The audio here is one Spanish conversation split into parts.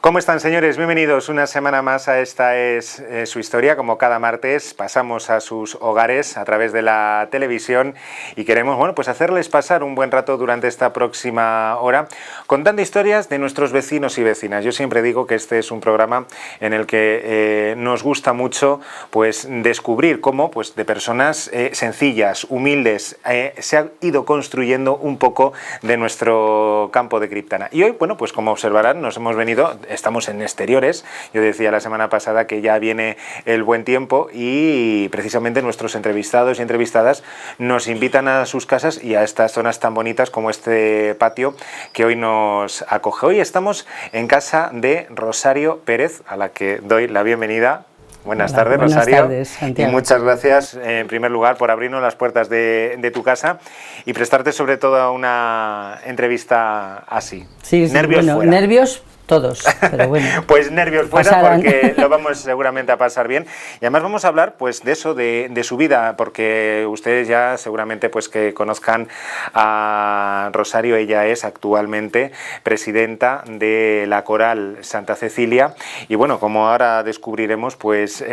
¿Cómo están, señores? Bienvenidos una semana más a Esta es su historia. Como cada martes pasamos a sus hogares a través de la televisión y queremos, bueno, pues hacerles pasar un buen rato durante esta próxima hora contando historias de nuestros vecinos y vecinas. Yo siempre digo que este es un programa en el que nos gusta mucho pues descubrir cómo pues de personas sencillas, humildes, se ha ido construyendo un poco de nuestro campo de Criptana. Y hoy, bueno, pues como observarán, nos hemos venido... Estamos en exteriores. Yo decía la semana pasada que ya viene el buen tiempo y precisamente nuestros entrevistados y entrevistadas nos invitan a sus casas y a estas zonas tan bonitas como este patio que hoy nos acoge. Hoy estamos en casa de Rosario Pérez, a la que doy la bienvenida. Buenas tardes, Rosario. Buenas tardes, Santiago. Y muchas gracias, en primer lugar, por abrirnos las puertas de tu casa y prestarte sobre todo una entrevista así. Sí, nervios bueno, fuera. Nervios todos, pero bueno. Pues nervios fuera pasarán. Porque lo vamos seguramente a pasar bien. Y además vamos a hablar pues de eso, de su vida, porque ustedes ya seguramente pues que conozcan a Rosario. Ella es actualmente presidenta de la Coral Santa Cecilia y bueno, como ahora descubriremos, pues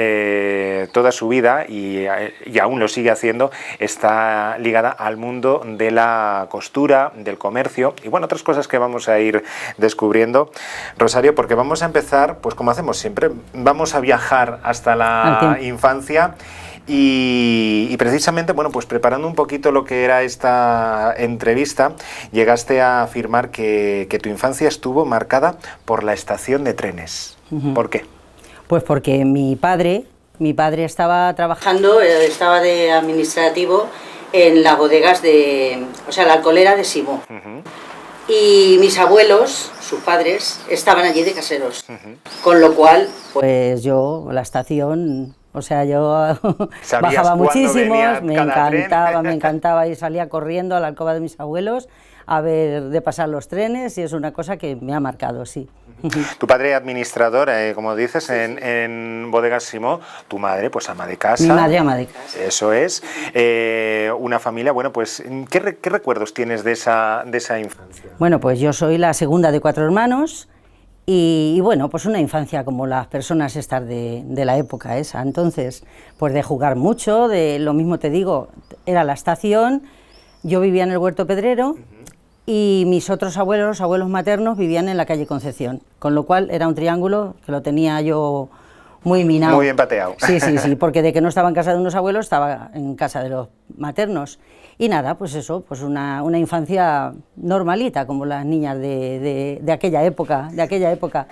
toda su vida y aún lo sigue haciendo, está ligada al mundo de la costura, del comercio y bueno, otras cosas que vamos a ir descubriendo, Rosario, porque vamos a empezar, pues como hacemos siempre, vamos a viajar hasta la infancia y precisamente, bueno, pues preparando un poquito lo que era esta entrevista, llegaste a afirmar que tu infancia estuvo marcada por la estación de trenes. ¿Por qué? Pues porque mi padre estaba trabajando, estaba de administrativo en las bodegas la alcoholera de Simó. Y mis abuelos, sus padres, estaban allí de caseros. Con lo cual, pues yo, la estación, o sea, yo bajaba muchísimo, me encantaba y salía corriendo a la alcoba de mis abuelos a ver de pasar los trenes y es una cosa que me ha marcado, sí. Tu padre administrador, como dices, en Bodegas Simó, tu madre pues ama de casa. Mi madre ama de casa. Eso es, una familia, bueno pues, ¿qué recuerdos tienes de esa infancia? Bueno, pues yo soy la segunda de 4 hermanos y bueno, pues una infancia como las personas estas de la época esa, entonces, pues de jugar mucho, de lo mismo te digo, era la estación, yo vivía en el Huerto Pedrero, y mis otros abuelos, los abuelos maternos, vivían en la calle Concepción, con lo cual era un triángulo que lo tenía yo muy minado. Muy empateado. Sí, porque de que no estaba en casa de unos abuelos, estaba en casa de los maternos. Y nada, pues eso, pues una infancia normalita, como las niñas de aquella época,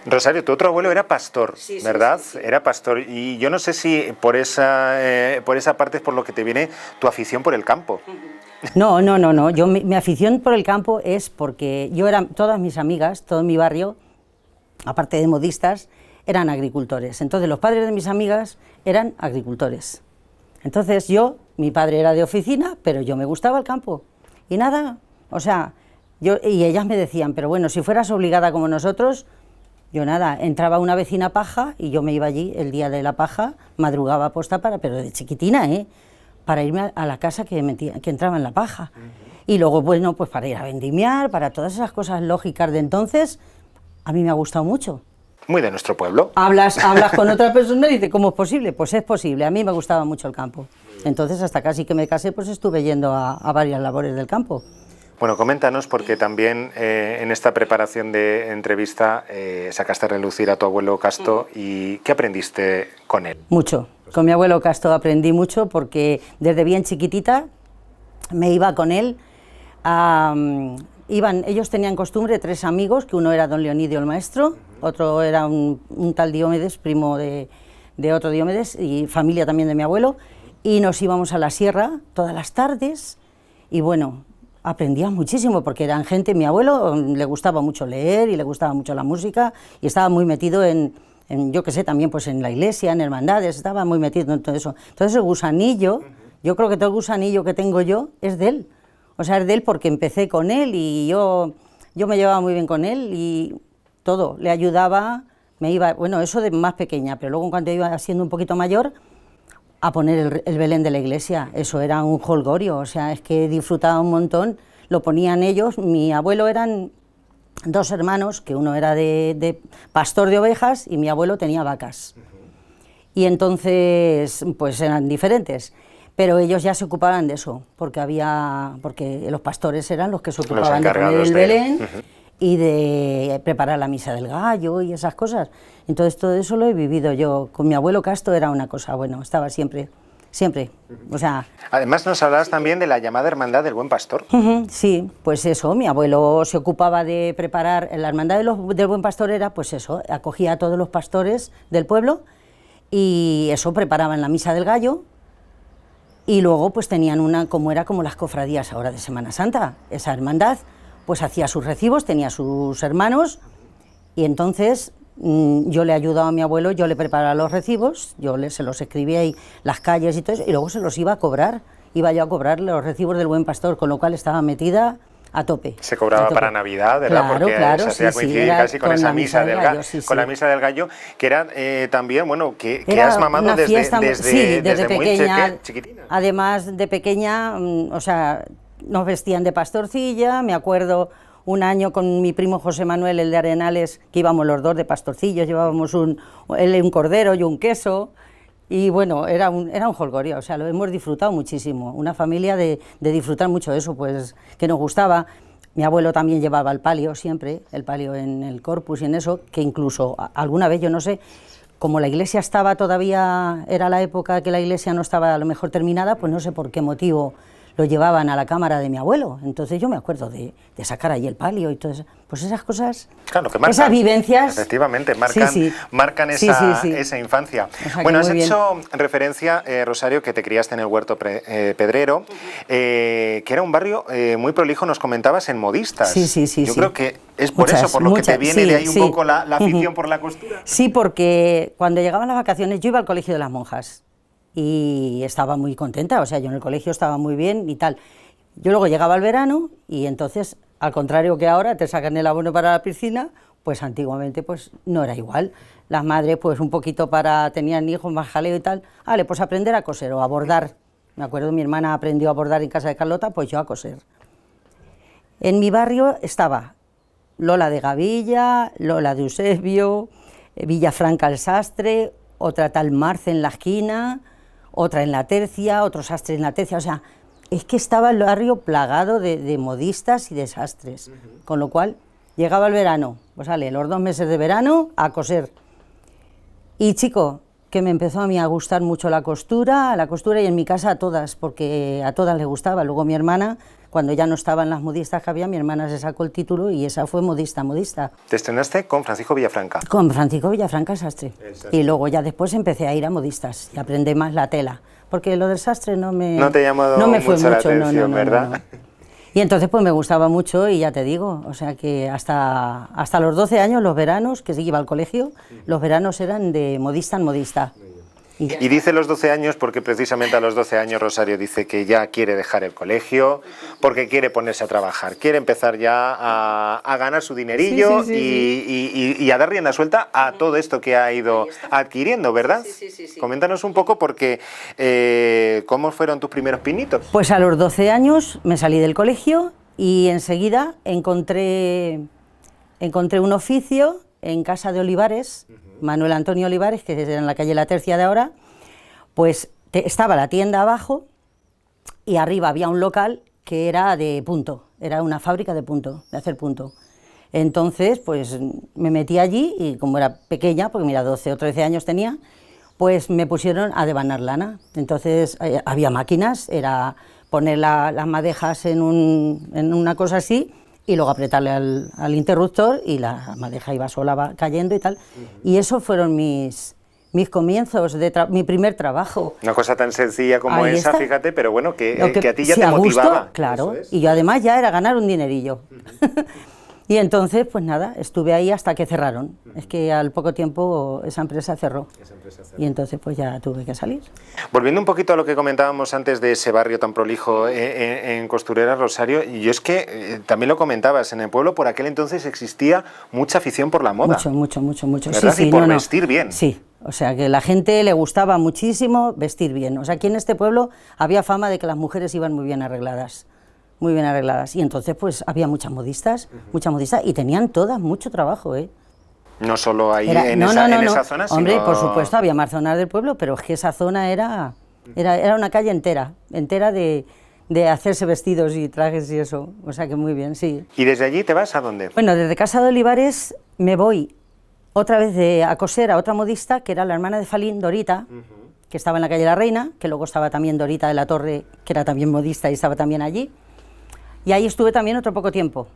Rosario, tu otro abuelo era pastor, sí, ¿verdad? Sí. Era pastor, y yo no sé si por esa parte es por lo que te viene tu afición por el campo. No, yo, mi afición por el campo es porque todas mis amigas, todo mi barrio, aparte de modistas, eran agricultores. Entonces los padres de mis amigas eran agricultores. Entonces mi padre era de oficina, pero yo me gustaba el campo. Y nada, o sea, y ellas me decían, pero bueno, si fueras obligada como nosotros, yo nada, entraba una vecina paja y yo me iba allí el día de la paja, madrugaba aposta pero de chiquitina, para irme a la casa que entraba en la paja. Y luego, bueno, pues para ir a vendimiar, para todas esas cosas lógicas de entonces, a mí me ha gustado mucho. Muy de nuestro pueblo. Hablas con otra persona y dices, ¿cómo es posible? Pues es posible, a mí me gustaba mucho el campo. Entonces, hasta casi que me casé, pues estuve yendo a varias labores del campo. Bueno, coméntanos, porque también en esta preparación de entrevista sacaste a relucir a tu abuelo Casto, y ¿qué aprendiste con él? Mucho. Con mi abuelo Casto aprendí mucho porque desde bien chiquitita me iba con él. Ellos tenían costumbre, 3 amigos, que uno era don Leonidio el maestro, otro era un tal Diomedes, primo de otro Diomedes, y familia también de mi abuelo, y nos íbamos a la sierra todas las tardes, y bueno, aprendía muchísimo porque eran gente, mi abuelo le gustaba mucho leer y le gustaba mucho la música, y estaba muy metido yo qué sé, también pues en la iglesia, en hermandades, estaba muy metido en todo eso. Entonces el gusanillo, yo creo que todo el gusanillo que tengo yo es de él. O sea, es de él porque empecé con él y yo me llevaba muy bien con él y todo, le ayudaba, me iba, bueno, eso de más pequeña, pero luego cuando iba siendo un poquito mayor, a poner el Belén de la iglesia, eso era un jolgorio, o sea, es que disfrutaba un montón, lo ponían ellos, mi abuelo eran dos hermanos, que uno era de pastor de ovejas y mi abuelo tenía vacas. Y entonces, pues eran diferentes. Pero ellos ya se ocupaban de eso, porque los pastores eran los que se ocupaban de poner el Belén y de preparar la misa del gallo y esas cosas. Entonces todo eso lo he vivido yo. Con mi abuelo Casto era una cosa, bueno, estaba siempre, o sea... Además nos hablabas también de la llamada Hermandad del Buen Pastor. Sí, pues eso, mi abuelo se ocupaba de preparar, la Hermandad del Buen Pastor era, pues eso, acogía a todos los pastores del pueblo y eso, preparaban la misa del gallo. Y luego pues tenían como las cofradías ahora de Semana Santa, esa hermandad pues hacía sus recibos, tenía sus hermanos y entonces yo le ayudaba a mi abuelo, yo le preparaba los recibos, se los escribía ahí las calles y todo eso, y luego se los iba a cobrar, iba yo a cobrar los recibos del Buen Pastor, con lo cual estaba metida a tope. Se cobraba para Navidad, ¿verdad? Claro, porque claro, se hacía coincidir casi con esa misa del gallo, con la misa del gallo, que era también, bueno, que has mamado desde muy chiquitina. Además, de pequeña, o sea, nos vestían de pastorcilla, me acuerdo un año con mi primo José Manuel, el de Arenales, que íbamos los dos de pastorcillos, llevábamos él un cordero y un queso. Y bueno, era un jolgorio, o sea, lo hemos disfrutado muchísimo, una familia de disfrutar mucho de eso, pues que nos gustaba. Mi abuelo también llevaba el palio siempre, el palio en el corpus y en eso, que incluso alguna vez, yo no sé, como la iglesia estaba todavía, era la época que la iglesia no estaba a lo mejor terminada, pues no sé por qué motivo lo llevaban a la cámara de mi abuelo. Entonces yo me acuerdo de sacar ahí el palio y todo eso. Pues esas cosas, claro, que marcan, esas vivencias... Efectivamente, marcan esa infancia. O sea, bueno, has hecho referencia, Rosario, que te criaste en el Huerto Pedrero, que era un barrio muy prolijo, nos comentabas, en modistas. Sí. Yo creo que es por eso, por lo que te viene de ahí un poco la afición por la costura. Sí, porque cuando llegaban las vacaciones yo iba al colegio de las monjas. Y estaba muy contenta, o sea, yo en el colegio estaba muy bien y tal. Yo luego llegaba el verano y entonces, al contrario que ahora, te sacan el abono para la piscina, pues antiguamente pues no era igual. Las madres pues un poquito tenían hijos más jaleo y tal, vale, pues aprender a coser o a bordar. Me acuerdo, mi hermana aprendió a bordar en casa de Carlota, pues yo a coser. En mi barrio estaba Lola de Gavilla, Lola de Eusebio, Villafranca el Sastre, otra tal Marce en la esquina, otra en la Tercia, otros sastres en la Tercia, o sea, es que estaba el barrio plagado de modistas y de sastres, con lo cual llegaba el verano, pues sale, los 2 meses de verano a coser. Y chico, que me empezó a mí a gustar mucho la costura y en mi casa a todas, porque a todas les gustaba. Luego mi hermana, cuando ya no estaban las modistas que había, mi hermana se sacó el título y esa fue modista. ¿Te estrenaste con Francisco Villafranca? Con Francisco Villafranca, sastre. Y luego ya después empecé a ir a modistas y aprendí más la tela, porque lo del sastre no te llamó fue mucho la mucho, atención, ¿verdad? No. Y entonces pues me gustaba mucho y ya te digo, o sea que hasta los 12 años, los veranos, que sí iba al colegio, los veranos eran de modista en modista. Y dice los 12 años porque precisamente a los 12 años Rosario dice que ya quiere dejar el colegio, porque quiere ponerse a trabajar, quiere empezar ya a ganar su dinerillo y a dar rienda suelta a todo esto que ha ido adquiriendo, ¿verdad? Sí. Coméntanos un poco porque ¿cómo fueron tus primeros pinitos? Pues a los 12 años me salí del colegio y enseguida encontré un oficio en casa de Olivares, Manuel Antonio Olivares, que es en la calle La Tercia de ahora, pues estaba la tienda abajo y arriba había un local que era de punto, era una fábrica de punto, de hacer punto. Entonces, pues me metí allí y como era pequeña, porque mira, 12 o 13 años tenía, pues me pusieron a devanar lana. Entonces había máquinas, era poner las madejas en una cosa así, y luego apretarle al interruptor y la madeja iba sola, va cayendo y tal. Y esos fueron mis comienzos, mi primer trabajo. Una cosa tan sencilla como Ahí esa, está. fíjate, pero bueno, que a ti ya sí, te a gusto, motivaba. Claro, y yo además ya era ganar un dinerillo. Y entonces, pues nada, estuve ahí hasta que cerraron. Es que al poco tiempo esa empresa cerró. Y entonces pues ya tuve que salir. Volviendo un poquito a lo que comentábamos antes de ese barrio tan prolijo en Costureras, Rosario, y yo es que también lo comentabas, en el pueblo por aquel entonces existía mucha afición por la moda. Mucho. ¿Verdad? Sí, y por vestir bien. Sí, o sea que la gente le gustaba muchísimo vestir bien. O sea, aquí en este pueblo había fama de que las mujeres iban muy bien arregladas. muy bien arregladas. Y entonces pues había muchas modistas, y tenían todas mucho trabajo, ¿eh? No solo ahí en esa zona, hombre, sino... por supuesto, había más zonas del pueblo, pero es que esa zona era una calle entera de hacerse vestidos y trajes y eso, o sea que muy bien, sí. ¿Y desde allí te vas a dónde? Bueno, desde Casa de Olivares me voy otra vez a coser a otra modista, que era la hermana de Falín, Dorita, que estaba en la calle La Reina, que luego estaba también Dorita de la Torre, que era también modista y estaba también allí, y ahí estuve también otro poco tiempo.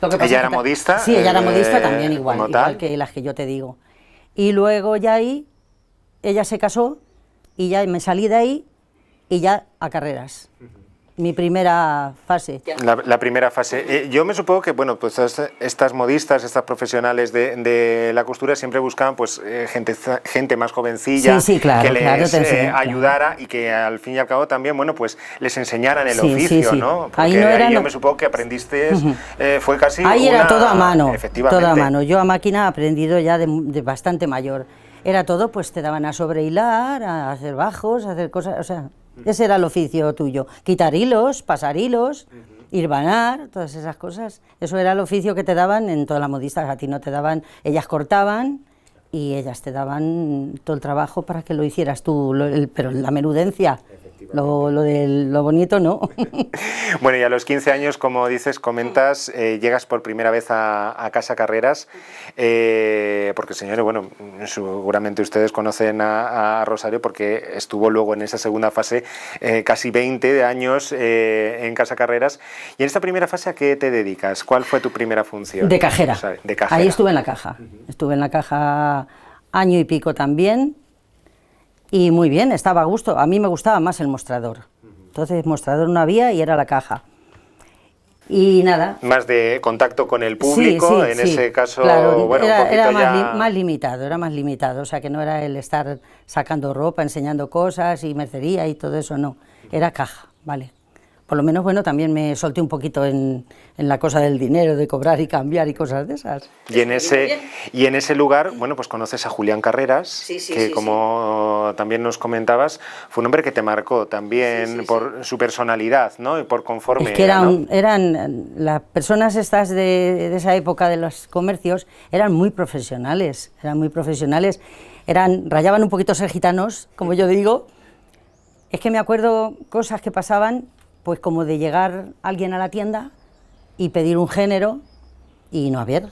¿Ella era modista? Sí, ella era modista también, igual que las que yo te digo. Y luego ya ahí, ella se casó y ya me salí de ahí y ya a carreras. Mi primera fase. La primera fase. Yo me supongo que, bueno, pues estas modistas, estas profesionales de la costura siempre buscaban pues gente más jovencilla, claro, que les ayudara y que al fin y al cabo también, bueno, pues les enseñaran el oficio, ¿no? Porque ahí yo me supongo que aprendiste, fue casi ahí era todo a mano, efectivamente. Todo a mano. Yo a máquina he aprendido ya de bastante mayor. Era todo, pues te daban a sobrehilar, a hacer bajos, a hacer cosas, o sea... Ese era el oficio tuyo, quitar hilos, pasar hilos, hilvanar, todas esas cosas. Eso era el oficio que te daban en todas las modistas, a ti no te daban, ellas cortaban y ellas te daban todo el trabajo para que lo hicieras tú, pero la menudencia, lo bonito no. Bueno, y a los 15 años, como dices, comentas, llegas por primera vez a Casa Carreras, porque señores, bueno, seguramente ustedes conocen a Rosario porque estuvo luego en esa segunda fase casi 20 años en Casa Carreras. Y en esta primera fase, ¿a qué te dedicas? ¿Cuál fue tu primera función? De cajera. O sea, de cajera. Ahí estuve en la caja. Estuve en la caja año y pico también. Y muy bien, estaba a gusto. A mí me gustaba más el mostrador. Entonces, mostrador no había y era la caja. Y nada. Más de contacto con el público, en ese caso, claro, bueno, era, un poquito más limitado, era más limitado. O sea, que no era el estar sacando ropa, enseñando cosas y mercería y todo eso, no. Era caja, vale. Por lo menos, bueno, también me solté un poquito en la cosa del dinero, de cobrar y cambiar y cosas de esas. Y en ese lugar, bueno, pues conoces a Julián Carreras, que como también nos comentabas, fue un hombre que te marcó también por su personalidad, ¿no? Y por conforme. Es que eran las personas estas de esa época de los comercios, eran muy profesionales, rayaban un poquito ser gitanos, como yo digo. Es que me acuerdo cosas que pasaban, pues como de llegar alguien a la tienda y pedir un género y no haber.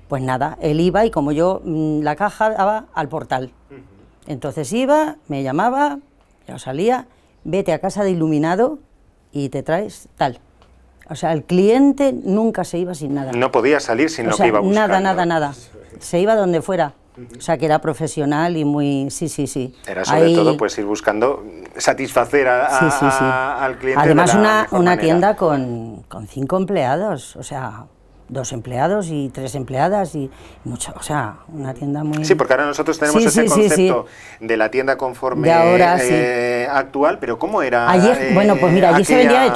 Pues nada, él iba y como yo, la caja daba al portal. Entonces iba, me llamaba, yo salía, vete a casa de iluminado y te traes tal. O sea, el cliente nunca se iba sin nada. No podía salir sin lo que iba buscando. Nada. Se iba donde fuera. O sea, que era profesional y muy... Sí. Era sobre todo pues ir buscando satisfacer al cliente. Además, una tienda con 5 empleados, o sea, 2 empleados y 3 empleadas y mucho, o sea, una tienda muy... Sí, porque ahora nosotros tenemos ese concepto de la tienda conforme de ahora, actual, pero ¿cómo era? Bueno, pues mira, allí se vendía de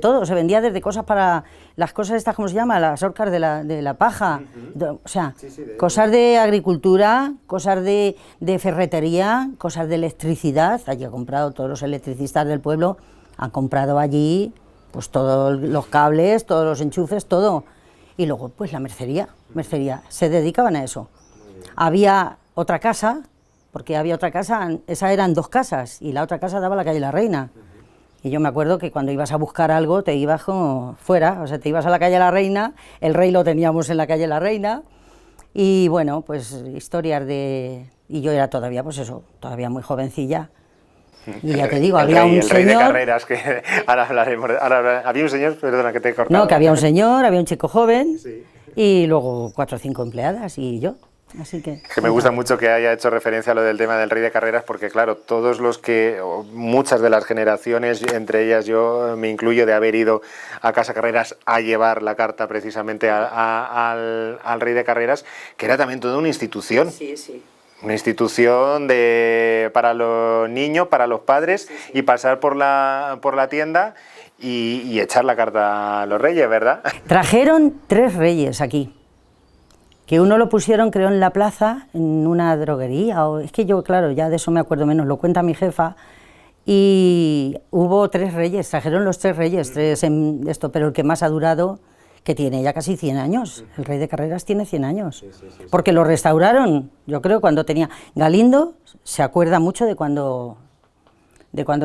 todo, se vendía desde cosas para... Las cosas estas, ¿cómo se llama? Las horcas de la paja, o sea, cosas de agricultura, cosas de ferretería, cosas de electricidad. Allí he comprado, todos los electricistas del pueblo han comprado allí pues todos los cables, todos los enchufes, todo. Y luego pues la mercería, se dedicaban a eso. Había otra casa, porque había otra casa, esas eran 2 casas, y la otra casa daba a la calle La Reina. Y yo me acuerdo que cuando ibas a buscar algo te ibas como fuera, o sea, te ibas a la calle La Reina, el rey lo teníamos en la calle La Reina, y bueno, pues historias de... Y yo era todavía, pues eso, todavía muy jovencilla. Y ya te digo, había un señor... El rey de carreras, que ahora hablaremos... había un señor, perdona que te he cortado. No, que había un señor, había un chico joven, y luego 4 o 5 empleadas, y yo. Así que me gusta mucho que haya hecho referencia a lo del tema del rey de carreras, porque claro, todos los que, muchas de las generaciones, entre ellas yo me incluyo, de haber ido a Casa Carreras a llevar la carta precisamente al rey de carreras, que era también toda una institución. Una institución para los niños, para los padres, y pasar por la tienda y echar la carta a los reyes, ¿verdad? Trajeron 3 reyes aquí. Que uno lo pusieron, creo, en la plaza, en una droguería, o es que yo, claro, ya de eso me acuerdo menos, lo cuenta mi jefa, y hubo 3 reyes, trajeron los 3 reyes, 3 en esto, pero el que más ha durado, que tiene ya casi 100 años, el rey de Carreras tiene 100 años, porque lo restauraron, yo creo, cuando tenía... Galindo se acuerda mucho de cuando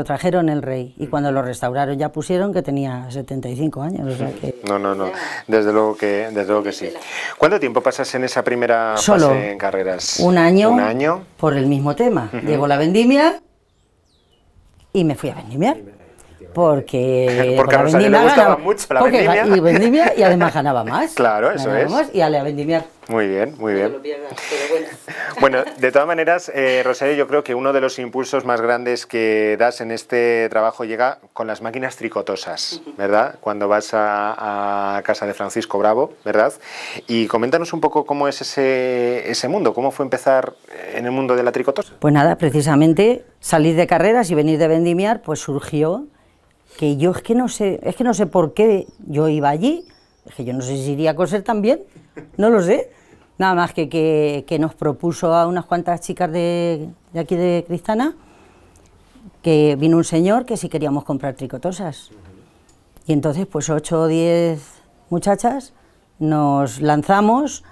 trajeron el rey, y cuando lo restauraron ya pusieron que tenía 75 años, o sea que... No, desde luego que sí. ¿Cuánto tiempo pasas en esa primera Solo fase en Carreras? un año, ¿Un año? Por el mismo tema. Llegó la vendimia y me fui a vendimiar. Porque a Rosario le gustaba mucho la vendimia. Y vendimia y además ganaba más. Claro, eso es. Más, y a vendimiar. Muy bien, muy bien. No lo pierdas, pero bueno. Bueno, de todas maneras, Rosario, yo creo que uno de los impulsos más grandes que das en este trabajo llega con las máquinas tricotosas, ¿verdad? Cuando vas a casa de Francisco Bravo, ¿verdad? Y coméntanos un poco cómo es ese mundo, cómo fue empezar en el mundo de la tricotosa. Pues nada, precisamente salir de Carreras y venir de vendimiar, pues surgió que yo es que no sé por qué yo iba allí, es que yo no sé si iría a coser también, no lo sé. Nada más que nos propuso a unas cuantas chicas de aquí de Cristana, que vino un señor que si queríamos comprar tricotosas. Y entonces pues 8 o 10 muchachas nos lanzamos,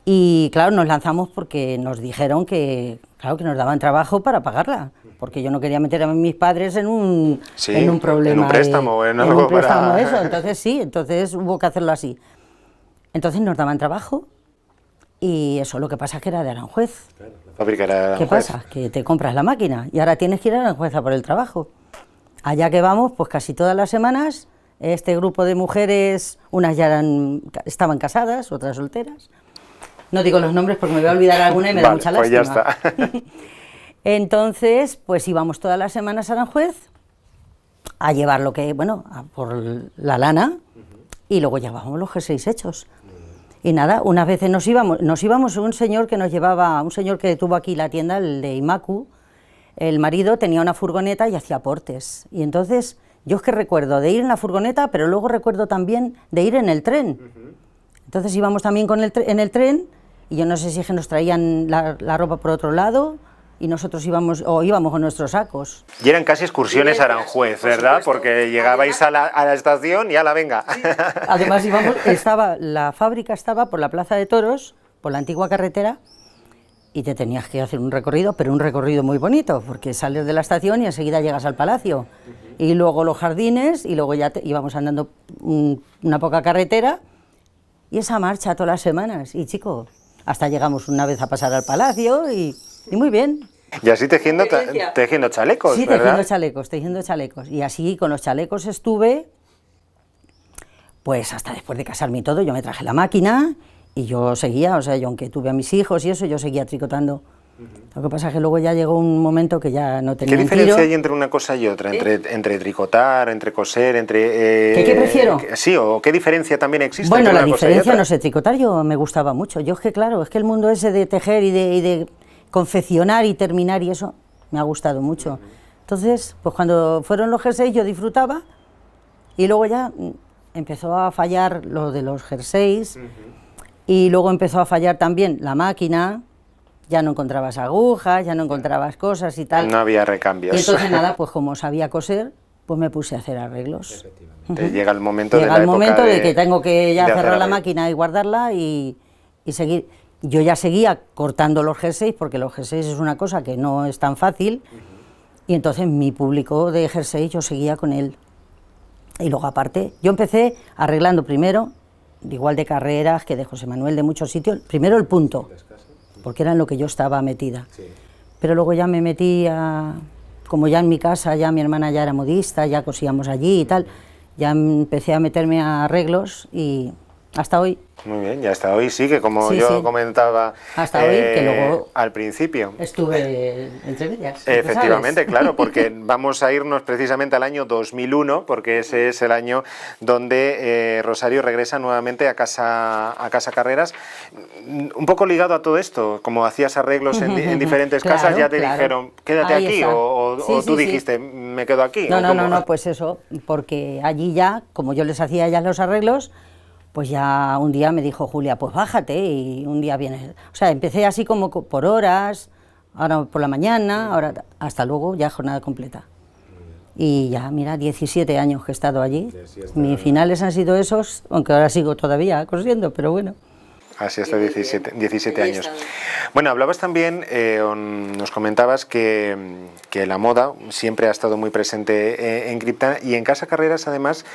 y claro, nos lanzamos porque nos dijeron que, claro, que nos daban trabajo para pagarla, porque yo no quería meter a mis padres en un problema. En un préstamo, en un préstamo, eso. Entonces sí, entonces hubo que hacerlo así. Entonces nos daban trabajo. Y eso, lo que pasa es que era de Aranjuez. Claro, la fábrica era de Aranjuez. ¿Qué pasa? Que te compras la máquina y ahora tienes que ir a Aranjuez a por el trabajo. Allá que vamos, pues casi todas las semanas, este grupo de mujeres, unas ya estaban casadas, otras solteras. No digo los nombres porque me voy a olvidar alguna y me da mucha lástima. Pues ya está. Entonces, pues íbamos todas las semanas a Aranjuez a llevar lo que, bueno, a por la lana, y luego llevábamos los jerseys hechos. Y nada, unas veces nos íbamos un señor que nos llevaba, un señor que tuvo aquí la tienda, el de Imacu, el marido tenía una furgoneta y hacía aportes. Y entonces, yo es que recuerdo de ir en la furgoneta, pero luego recuerdo también de ir en el tren. Entonces íbamos también en el tren, y yo no sé si es que nos traían la ropa por otro lado, y nosotros íbamos con nuestros sacos. Y eran casi excursiones a Aranjuez, ¿verdad? Porque llegabais a la estación y a la venga. Sí. Además la fábrica estaba por la Plaza de Toros, por la antigua carretera, y te tenías que hacer un recorrido, pero un recorrido muy bonito, porque sales de la estación y enseguida llegas al palacio. Y luego los jardines, y luego ya íbamos andando una poca carretera, y esa marcha todas las semanas. Y chico, hasta llegamos una vez a pasar al palacio y muy bien. Y así tejiendo chalecos, sí, ¿verdad? tejiendo chalecos. Y así con los chalecos estuve, pues hasta después de casarme y todo. Yo me traje la máquina y yo seguía, o sea, yo aunque tuve a mis hijos y eso, yo seguía tricotando. Lo que pasa es que luego ya llegó un momento que ya no tenía ¿Qué diferencia hay entre una cosa y otra? Entre tricotar, entre coser, entre... ¿Qué prefiero? Sí, o ¿qué diferencia también existe? Bueno, entre la una cosa y diferencia, otra? no sé, tricotar yo me gustaba mucho. Yo es que, claro, es que el mundo ese de tejer y de confeccionar y terminar y eso, me ha gustado mucho. Entonces, pues cuando fueron los jerseys yo disfrutaba, y luego ya empezó a fallar lo de los jerseys, y luego empezó a fallar también la máquina. Ya no encontrabas agujas, ya no encontrabas cosas y tal. No había recambios. Y entonces nada, pues como sabía coser, pues me puse a hacer arreglos. Llega el momento de que tengo que ya cerrar la arreglos. máquina y guardarla y seguir. Yo ya seguía cortando los jerseys, porque los jerseys es una cosa que no es tan fácil, y entonces mi público de jerseys yo seguía con él. Y luego aparte, yo empecé arreglando primero, igual de Carreras que de José Manuel, de muchos sitios, primero el punto, porque era en lo que yo estaba metida. Sí. Pero luego ya me metí como ya en mi casa, ya mi hermana ya era modista, ya cosíamos allí y tal, ya empecé a meterme a arreglos y hasta hoy. Muy bien, ya hasta hoy sí, que como yo comentaba hasta hoy, que luego al principio. Estuve entre medias. Efectivamente, claro, porque vamos a irnos precisamente al año 2001, porque ese es el año donde Rosario regresa nuevamente a casa Carreras. Un poco ligado a todo esto, como hacías arreglos en diferentes casas, ya te dijeron, quédate ahí aquí, o tú dijiste, me quedo aquí. No, pues eso, porque allí ya, como yo les hacía ya los arreglos, pues ya un día me dijo Julia, pues bájate y un día vienes. O sea, empecé así como por horas, ahora por la mañana, ahora hasta luego ya jornada completa. Y ya, mira, 17 años que he estado allí. Mis finales han sido esos, aunque ahora sigo todavía cosiendo, pero bueno. Así hasta 17 años. Bueno, hablabas también, nos comentabas que la moda siempre ha estado muy presente en Criptana y en Casa Carreras además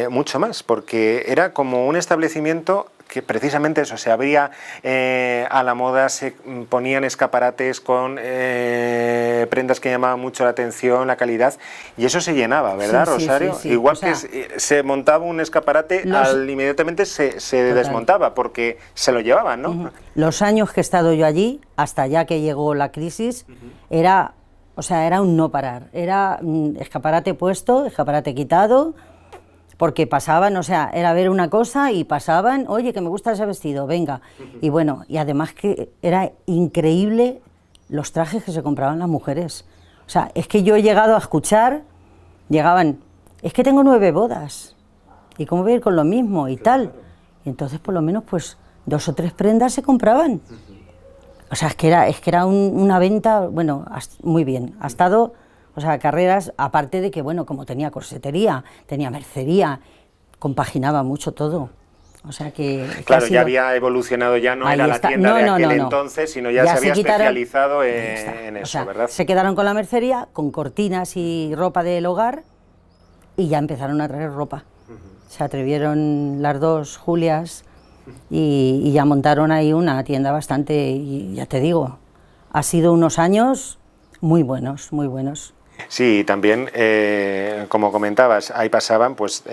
mucho más, porque era como un establecimiento que precisamente eso, se abría a la moda, se ponían escaparates con prendas que llamaban mucho la atención, la calidad, y eso se llenaba, ¿verdad, Sí, Rosario? sí. Igual, o sea, que se montaba un escaparate, inmediatamente se desmontaba, porque se lo llevaban, ¿no? Los años que he estado yo allí, hasta ya que llegó la crisis, era un no parar, era escaparate puesto, escaparate quitado, porque pasaban, o sea, era ver una cosa y pasaban, oye, que me gusta ese vestido, venga. Y bueno, y además que era increíble los trajes que se compraban las mujeres. O sea, es que yo he llegado a escuchar, llegaban, es que tengo 9 bodas, ¿y cómo voy a ir con lo mismo? Y tal. Y entonces, por lo menos, pues, 2 o 3 prendas se compraban. O sea, es que era una venta, bueno, muy bien. Ha estado... O sea, Carreras, aparte de que, bueno, como tenía corsetería, tenía mercería, compaginaba mucho todo. O sea que... Claro, ya había evolucionado, ya no era la tienda de aquel entonces, sino ya se había especializado en eso, o sea, ¿verdad? Se quedaron con la mercería, con cortinas y ropa del hogar, y ya empezaron a traer ropa. Se atrevieron las 2 Julias y ya montaron ahí una tienda bastante, y ya te digo, ha sido unos años muy buenos, muy buenos. Sí, también, como comentabas, ahí pasaban pues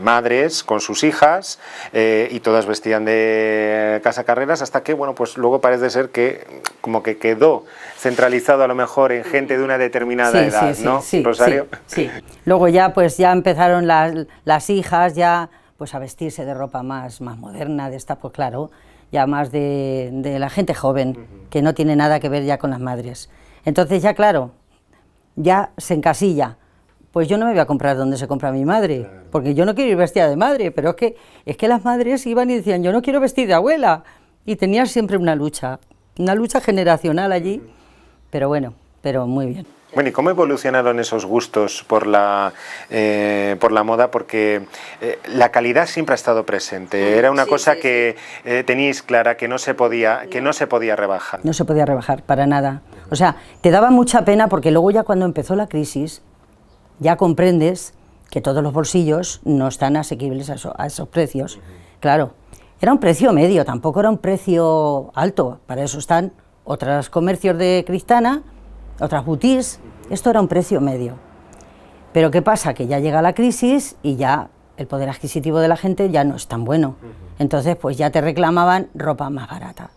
madres con sus hijas y todas vestían de Casa Carreras, hasta que, bueno, pues luego parece ser que como que quedó centralizado a lo mejor en gente de una determinada edad, ¿no, Rosario? Sí. Luego ya pues ya empezaron las hijas ya pues a vestirse de ropa más moderna, de esta, pues claro, ya más de la gente joven, que no tiene nada que ver ya con las madres. Entonces ya, claro, ya se encasilla. Pues yo no me voy a comprar donde se compra mi madre, porque yo no quiero ir vestida de madre, pero es que las madres iban y decían, yo no quiero vestir de abuela, y tenía siempre una lucha generacional allí, pero bueno, pero muy bien. Bueno, ¿y cómo evolucionaron esos gustos por la moda? Porque la calidad siempre ha estado presente. Era una cosa que teníais clara, que no se podía rebajar. No se podía rebajar, para nada. O sea, te daba mucha pena porque luego ya cuando empezó la crisis, ya comprendes que todos los bolsillos no están asequibles a esos precios. Claro, era un precio medio, tampoco era un precio alto. Para eso están otros comercios de Criptana, otras boutiques, esto era un precio medio. Pero ¿qué pasa? Que ya llega la crisis y ya el poder adquisitivo de la gente ya no es tan bueno. Entonces, pues ya te reclamaban ropa más barata.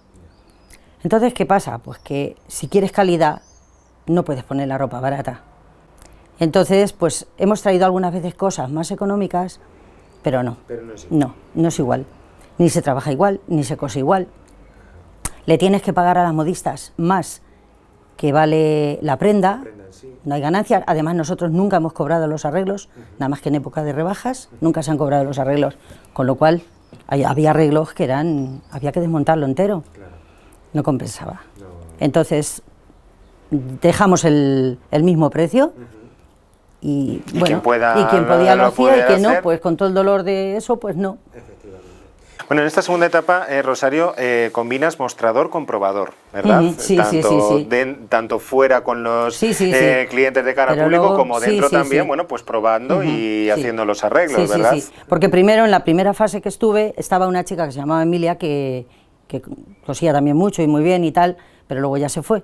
Entonces, ¿qué pasa? Pues que si quieres calidad, no puedes poner la ropa barata. Entonces, pues hemos traído algunas veces cosas más económicas, pero no. No es igual. Ni se trabaja igual, ni se cose igual. Le tienes que pagar a las modistas más que vale la prenda, no hay ganancias. Además, nosotros nunca hemos cobrado los arreglos, nada más que en época de rebajas, nunca se han cobrado los arreglos, con lo cual había arreglos que había que desmontarlo entero, no compensaba. Entonces, dejamos el mismo precio y bueno, quien podía lo hacía y quien no, pues con todo el dolor de eso, pues no. Bueno, en esta segunda etapa, Rosario, combinas mostrador con probador, ¿verdad? Sí. Tanto fuera con los clientes de cara al público, luego, como dentro también, bueno, pues probando y haciendo los arreglos, ¿verdad? Sí. Porque primero, en la primera fase que estuve, estaba una chica que se llamaba Emilia, que cosía también mucho y muy bien y tal, pero luego ya se fue.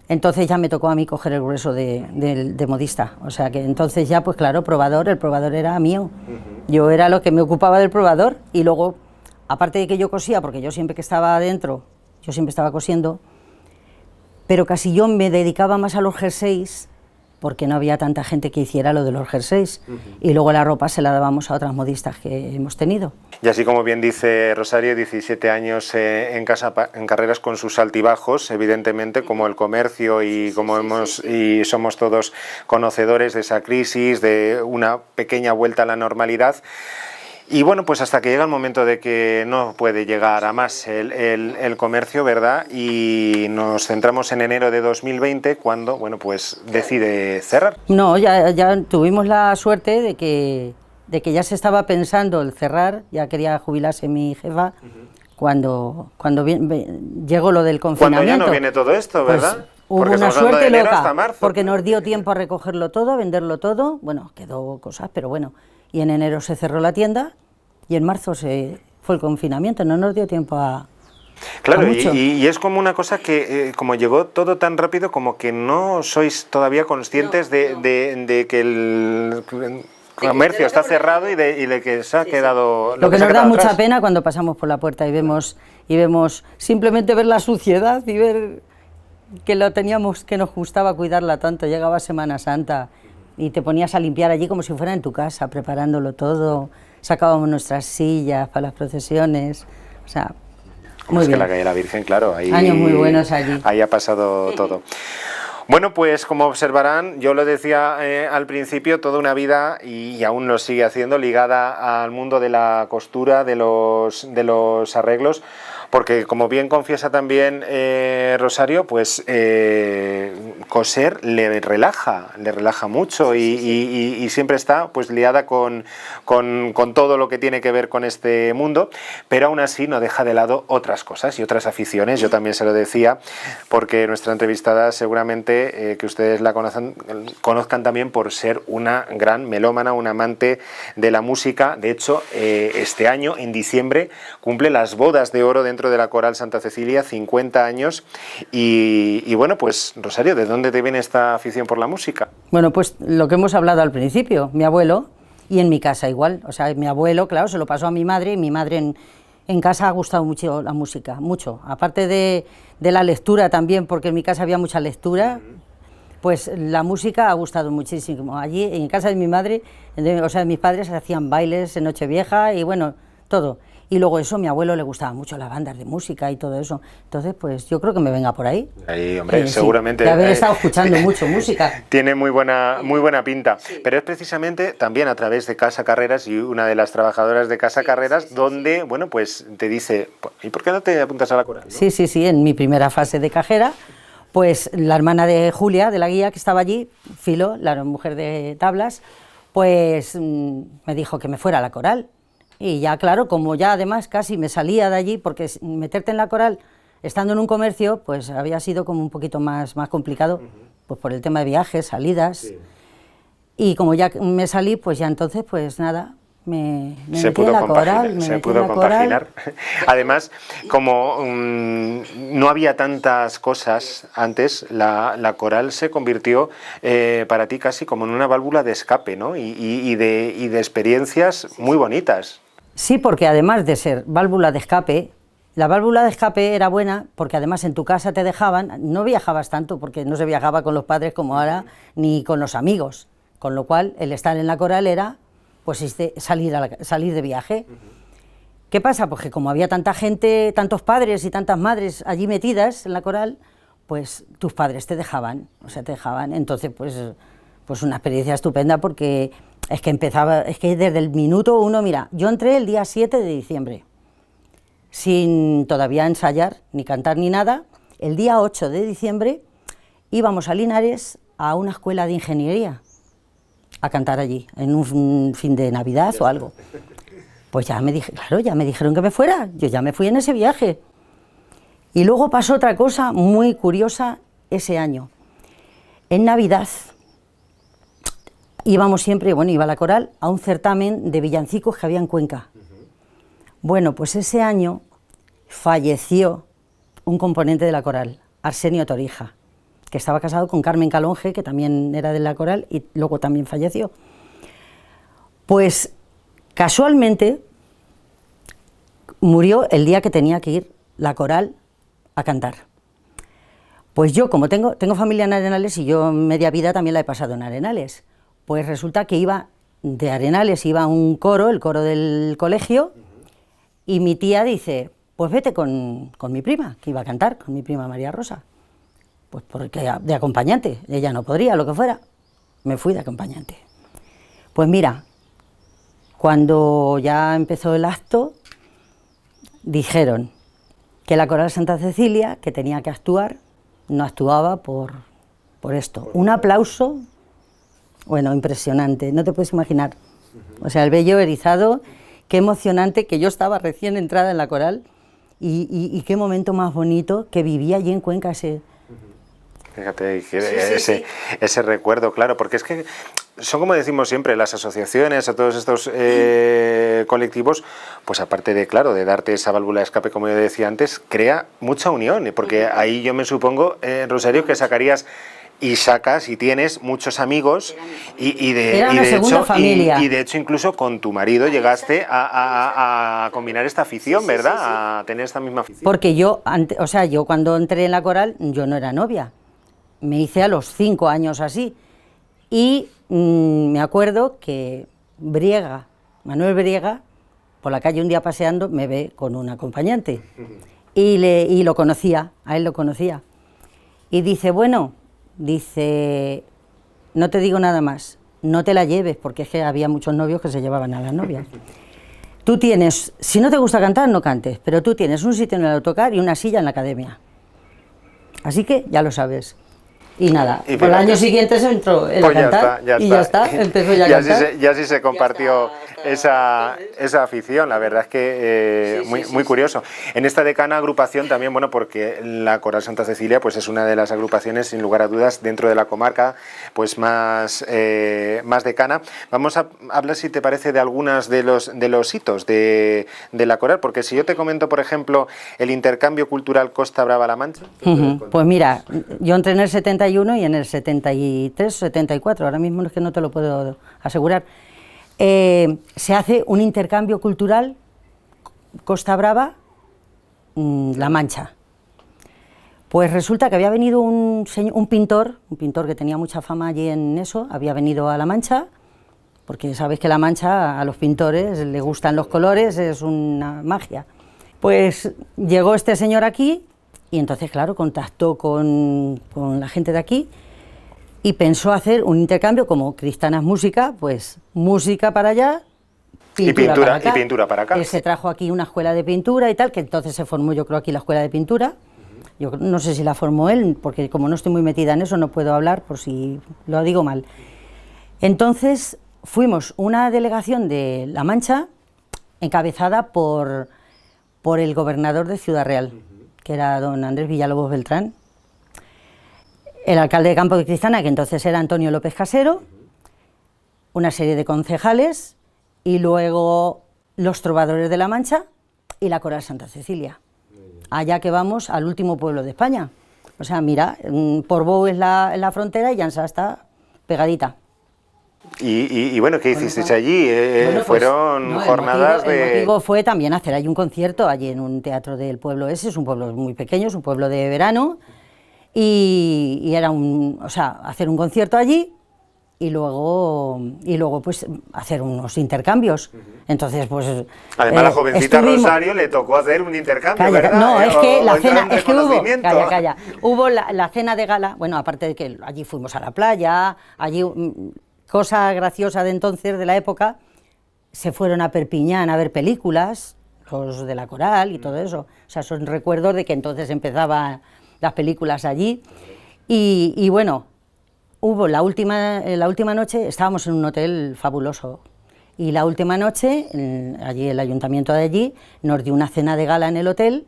Entonces ya me tocó a mí coger el grueso de modista, o sea que entonces ya, pues claro, el probador era mío. Yo era lo que me ocupaba del probador y luego... Aparte de que yo cosía, porque yo siempre que estaba adentro, yo siempre estaba cosiendo, pero casi yo me dedicaba más a los jerseys, porque no había tanta gente que hiciera lo de los jerseys, y luego la ropa se la dábamos a otras modistas que hemos tenido. Y así como bien dice Rosario, 17 años en Carreras con sus altibajos, evidentemente, como el comercio y como y somos todos conocedores de esa crisis, de una pequeña vuelta a la normalidad. Y bueno, pues hasta que llega el momento de que no puede llegar a más el comercio, ¿verdad? Y nos centramos en enero de 2020, cuando, bueno, pues decide cerrar. No, ya tuvimos la suerte de que ya se estaba pensando el cerrar, ya quería jubilarse mi jefa, cuando llegó lo del confinamiento. Cuando ya no viene todo esto, ¿verdad? Pues, hubo una suerte loca, porque nos dio tiempo a recogerlo todo, a venderlo todo, bueno, quedó cosas, pero bueno, y en enero se cerró la tienda y en marzo fue el confinamiento, no nos dio tiempo a... Claro, y es como una cosa que, como llegó todo tan rápido, como que no sois todavía conscientes de que el comercio está cerrado y de que se ha quedado... Lo que nos da mucha pena cuando pasamos por la puerta y vemos simplemente ver la suciedad y ver que lo teníamos, que nos gustaba cuidarla tanto. Llegaba Semana Santa y te ponías a limpiar allí como si fuera en tu casa, preparándolo todo, sacábamos nuestras sillas para las procesiones, o sea, muy bien. Que la calle de la Virgen, claro, ahí... Años muy buenos allí. Ahí ha pasado todo. Bueno, pues como observarán, yo lo decía al principio, toda una vida, y aún lo sigue haciendo, ligada al mundo de la costura, de los arreglos, porque como bien confiesa también Rosario, pues coser le relaja mucho y siempre está pues liada con todo lo que tiene que ver con este mundo, pero aún así no deja de lado otras cosas y otras aficiones. Yo también se lo decía, porque nuestra entrevistada seguramente que ustedes la conozcan también por ser una gran melómana, una amante de la música. De hecho, este año, en diciembre, cumple las bodas de oro dentro de la Coral Santa Cecilia, 50 años, y bueno, pues Rosario, ¿de dónde te viene esta afición por la música? Bueno, pues lo que hemos hablado al principio, mi abuelo, y en mi casa igual, o sea, mi abuelo, claro, se lo pasó a mi madre, y mi madre en casa ha gustado mucho la música, mucho, aparte de la lectura también, porque en mi casa había mucha lectura, pues la música ha gustado muchísimo. Allí, en casa de mi madre, o sea, mis padres hacían bailes en Nochevieja y bueno, todo. Y luego eso, a mi abuelo le gustaban mucho las bandas de música y todo eso. Entonces, pues yo creo que me venga por ahí. Ahí, hombre, seguramente. De haber estado escuchando mucho música. Tiene muy buena pinta. Sí. Pero es precisamente también a través de Casa Carreras y una de las trabajadoras de Casa Carreras, donde, bueno, pues te dice, ¿y por qué no te apuntas a la coral? ¿No? Sí, en mi primera fase de cajera, pues la hermana de Julia, de la guía que estaba allí, Filo, la mujer de tablas, pues me dijo que me fuera a la coral. Y ya, claro, como ya además casi me salía de allí, porque meterte en la coral, estando en un comercio, pues había sido como un poquito más complicado, pues por el tema de viajes, salidas. Sí. Y como ya me salí, pues ya entonces, pues nada, me metí en la coral. Se pudo compaginar. Además, como no había tantas cosas antes, la coral se convirtió para ti casi como en una válvula de escape, ¿no? Y de experiencias muy bonitas. Sí, porque además de ser válvula de escape, la válvula de escape era buena porque además en tu casa te dejaban, no viajabas tanto porque no se viajaba con los padres como ahora, ni con los amigos, con lo cual el estar en la coral era pues salir de viaje. ¿Qué pasa? Pues que como había tanta gente, tantos padres y tantas madres allí metidas en la coral, pues tus padres te dejaban, entonces pues una experiencia estupenda porque es que desde el minuto uno, mira, yo entré el día 7 de diciembre, sin todavía ensayar, ni cantar ni nada. El día 8 de diciembre íbamos a Linares a una escuela de ingeniería, a cantar allí, en un fin de Navidad o algo. Pues ya me dijeron que me fuera, yo ya me fui en ese viaje. Y luego pasó otra cosa muy curiosa ese año. En Navidad íbamos siempre, iba la coral a un certamen de villancicos que había en Cuenca. Bueno, pues ese año falleció un componente de la coral, Arsenio Torija, que estaba casado con Carmen Calonge, que también era de la coral, y luego también falleció. Pues casualmente murió el día que tenía que ir la coral a cantar. Pues yo, como tengo familia en Arenales y yo media vida también la he pasado en Arenales, pues resulta que iba de Arenales, iba un coro, el coro del colegio, y mi tía dice, pues vete con mi prima, que iba a cantar, con mi prima María Rosa. Pues porque de acompañante, ella no podría, lo que fuera, me fui de acompañante. Pues mira, Cuando ya empezó el acto, dijeron que la Coral Santa Cecilia, que tenía que actuar, no actuaba por esto. Un aplauso, bueno, impresionante, no te puedes imaginar. O sea, el vello erizado, qué emocionante, que yo estaba recién entrada en la coral y qué momento más bonito que viví allí en Cuenca ese. Fíjate, ese recuerdo, claro, porque es que son, como decimos siempre, las asociaciones o todos estos colectivos, pues aparte de, claro, de darte esa válvula de escape, como yo decía antes, crea mucha unión, porque ahí yo me supongo, Rosario, que sacarías y sacas y tienes muchos amigos y de hecho incluso con tu marido llegaste a combinar esta afición, ¿verdad? A tener esta misma afición. Porque yo cuando entré en la coral, yo no era novia. Me hice a los 5 años así, y me acuerdo que Manuel Briega, por la calle un día paseando, me ve con un acompañante, y lo conocía, a él lo conocía, y dice, bueno, no te digo nada más, no te la lleves, porque es que había muchos novios que se llevaban a las novias. Tú tienes, si no te gusta cantar, no cantes, pero tú tienes un sitio en el autocar y una silla en la academia, así que ya lo sabes. Y nada, por el año siguiente se entró en a cantar, ya está, empezó ya a cantar. Ya sí se compartió esa afición, la verdad es que muy curioso. En esta decana agrupación también, bueno, porque la Coral Santa Cecilia pues es una de las agrupaciones, sin lugar a dudas, dentro de la comarca, pues más decana. Vamos a hablar, si te parece, de algunos de los hitos de la coral, porque si yo te comento, por ejemplo, el intercambio cultural Costa Brava-La Mancha. Pues mira, yo entré en el 71 y en el 73, 74, ahora mismo es que no te lo puedo asegurar, se hace un intercambio cultural Costa Brava, La Mancha. Pues resulta que había venido un pintor que tenía mucha fama allí en eso, había venido a La Mancha, porque sabes que La Mancha a los pintores les gustan los colores, es una magia. Pues llegó este señor aquí, y entonces, claro, contactó con la gente de aquí y pensó hacer un intercambio como Cristianas Música, pues música para allá, pintura para acá. Él se trajo aquí una escuela de pintura y tal, que entonces se formó, yo creo, aquí la escuela de pintura. Yo no sé si la formó él, porque como no estoy muy metida en eso no puedo hablar por si lo digo mal. Entonces fuimos una delegación de La Mancha encabezada por el gobernador de Ciudad Real, que era don Andrés Villalobos Beltrán, el alcalde de Campo de Cristana, que entonces era Antonio López Casero, una serie de concejales, y luego los trovadores de La Mancha y la Coral Santa Cecilia. Allá que vamos, al último pueblo de España. O sea, mira, Portbou es la frontera y Llançà está pegadita. Y bueno, ¿qué hicisteis allí? Bueno, fueron jornadas El motivo fue también hacer allí un concierto, allí en un teatro del pueblo ese, es un pueblo muy pequeño, es un pueblo de verano, y era hacer un concierto allí, y luego pues hacer unos intercambios. Entonces pues además la jovencita Rosario le tocó hacer un intercambio, ¿verdad? No, es que la cena, es que hubo la cena de gala, bueno, aparte de que allí fuimos a la playa, allí cosa graciosa de entonces, de la época, se fueron a Perpiñán a ver películas, los de la coral y todo eso. O sea, son recuerdos de que entonces empezaban las películas allí. Y bueno, hubo la última noche, estábamos en un hotel fabuloso, y la última noche, allí el ayuntamiento de allí nos dio una cena de gala en el hotel,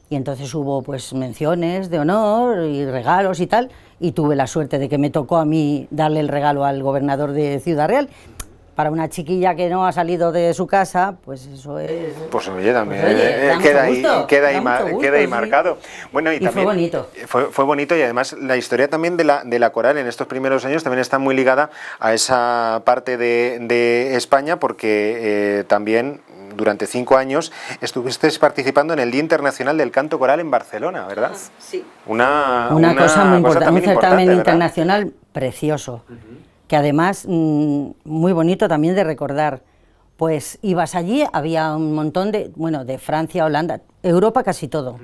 y entonces hubo pues menciones de honor y regalos y tal, y tuve la suerte de que me tocó a mí darle el regalo al gobernador de Ciudad Real. Para una chiquilla que no ha salido de su casa, pues eso es... Pues oye, también queda ahí marcado. Bueno, y también fue bonito. Fue bonito, y además la historia también de la coral en estos primeros años también está muy ligada a esa parte de España, porque también durante 5 años estuvisteis participando en el Día Internacional del Canto Coral en Barcelona, ¿verdad? Sí. Una cosa muy importante, un certamen internacional ¿verdad? Precioso, que además muy bonito también de recordar. Pues ibas allí, había un montón de Francia, Holanda, Europa casi todo.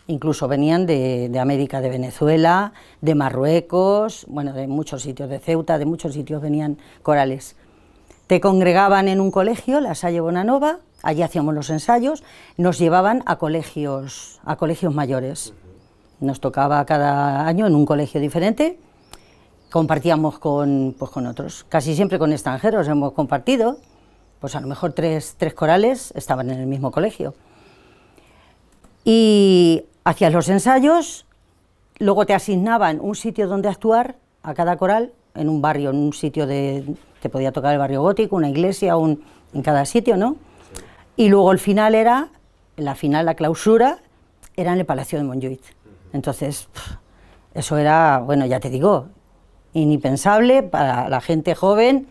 Incluso venían de América, de Venezuela, de Marruecos, bueno, de muchos sitios, de Ceuta, de muchos sitios venían corales. te congregaban en un colegio, la Salle Bonanova, allí hacíamos los ensayos, nos llevaban a colegios mayores. Nos tocaba cada año en un colegio diferente, compartíamos con otros, casi siempre con extranjeros hemos compartido, pues a lo mejor tres corales estaban en el mismo colegio. Y hacías los ensayos, luego te asignaban un sitio donde actuar a cada coral, en un barrio, en un sitio te podía tocar el barrio gótico, una iglesia, en cada sitio, ¿no? Y luego el final era, la clausura, era en el Palacio de Montjuïc. Entonces, eso era, bueno, ya te digo, inimpensable para la gente joven.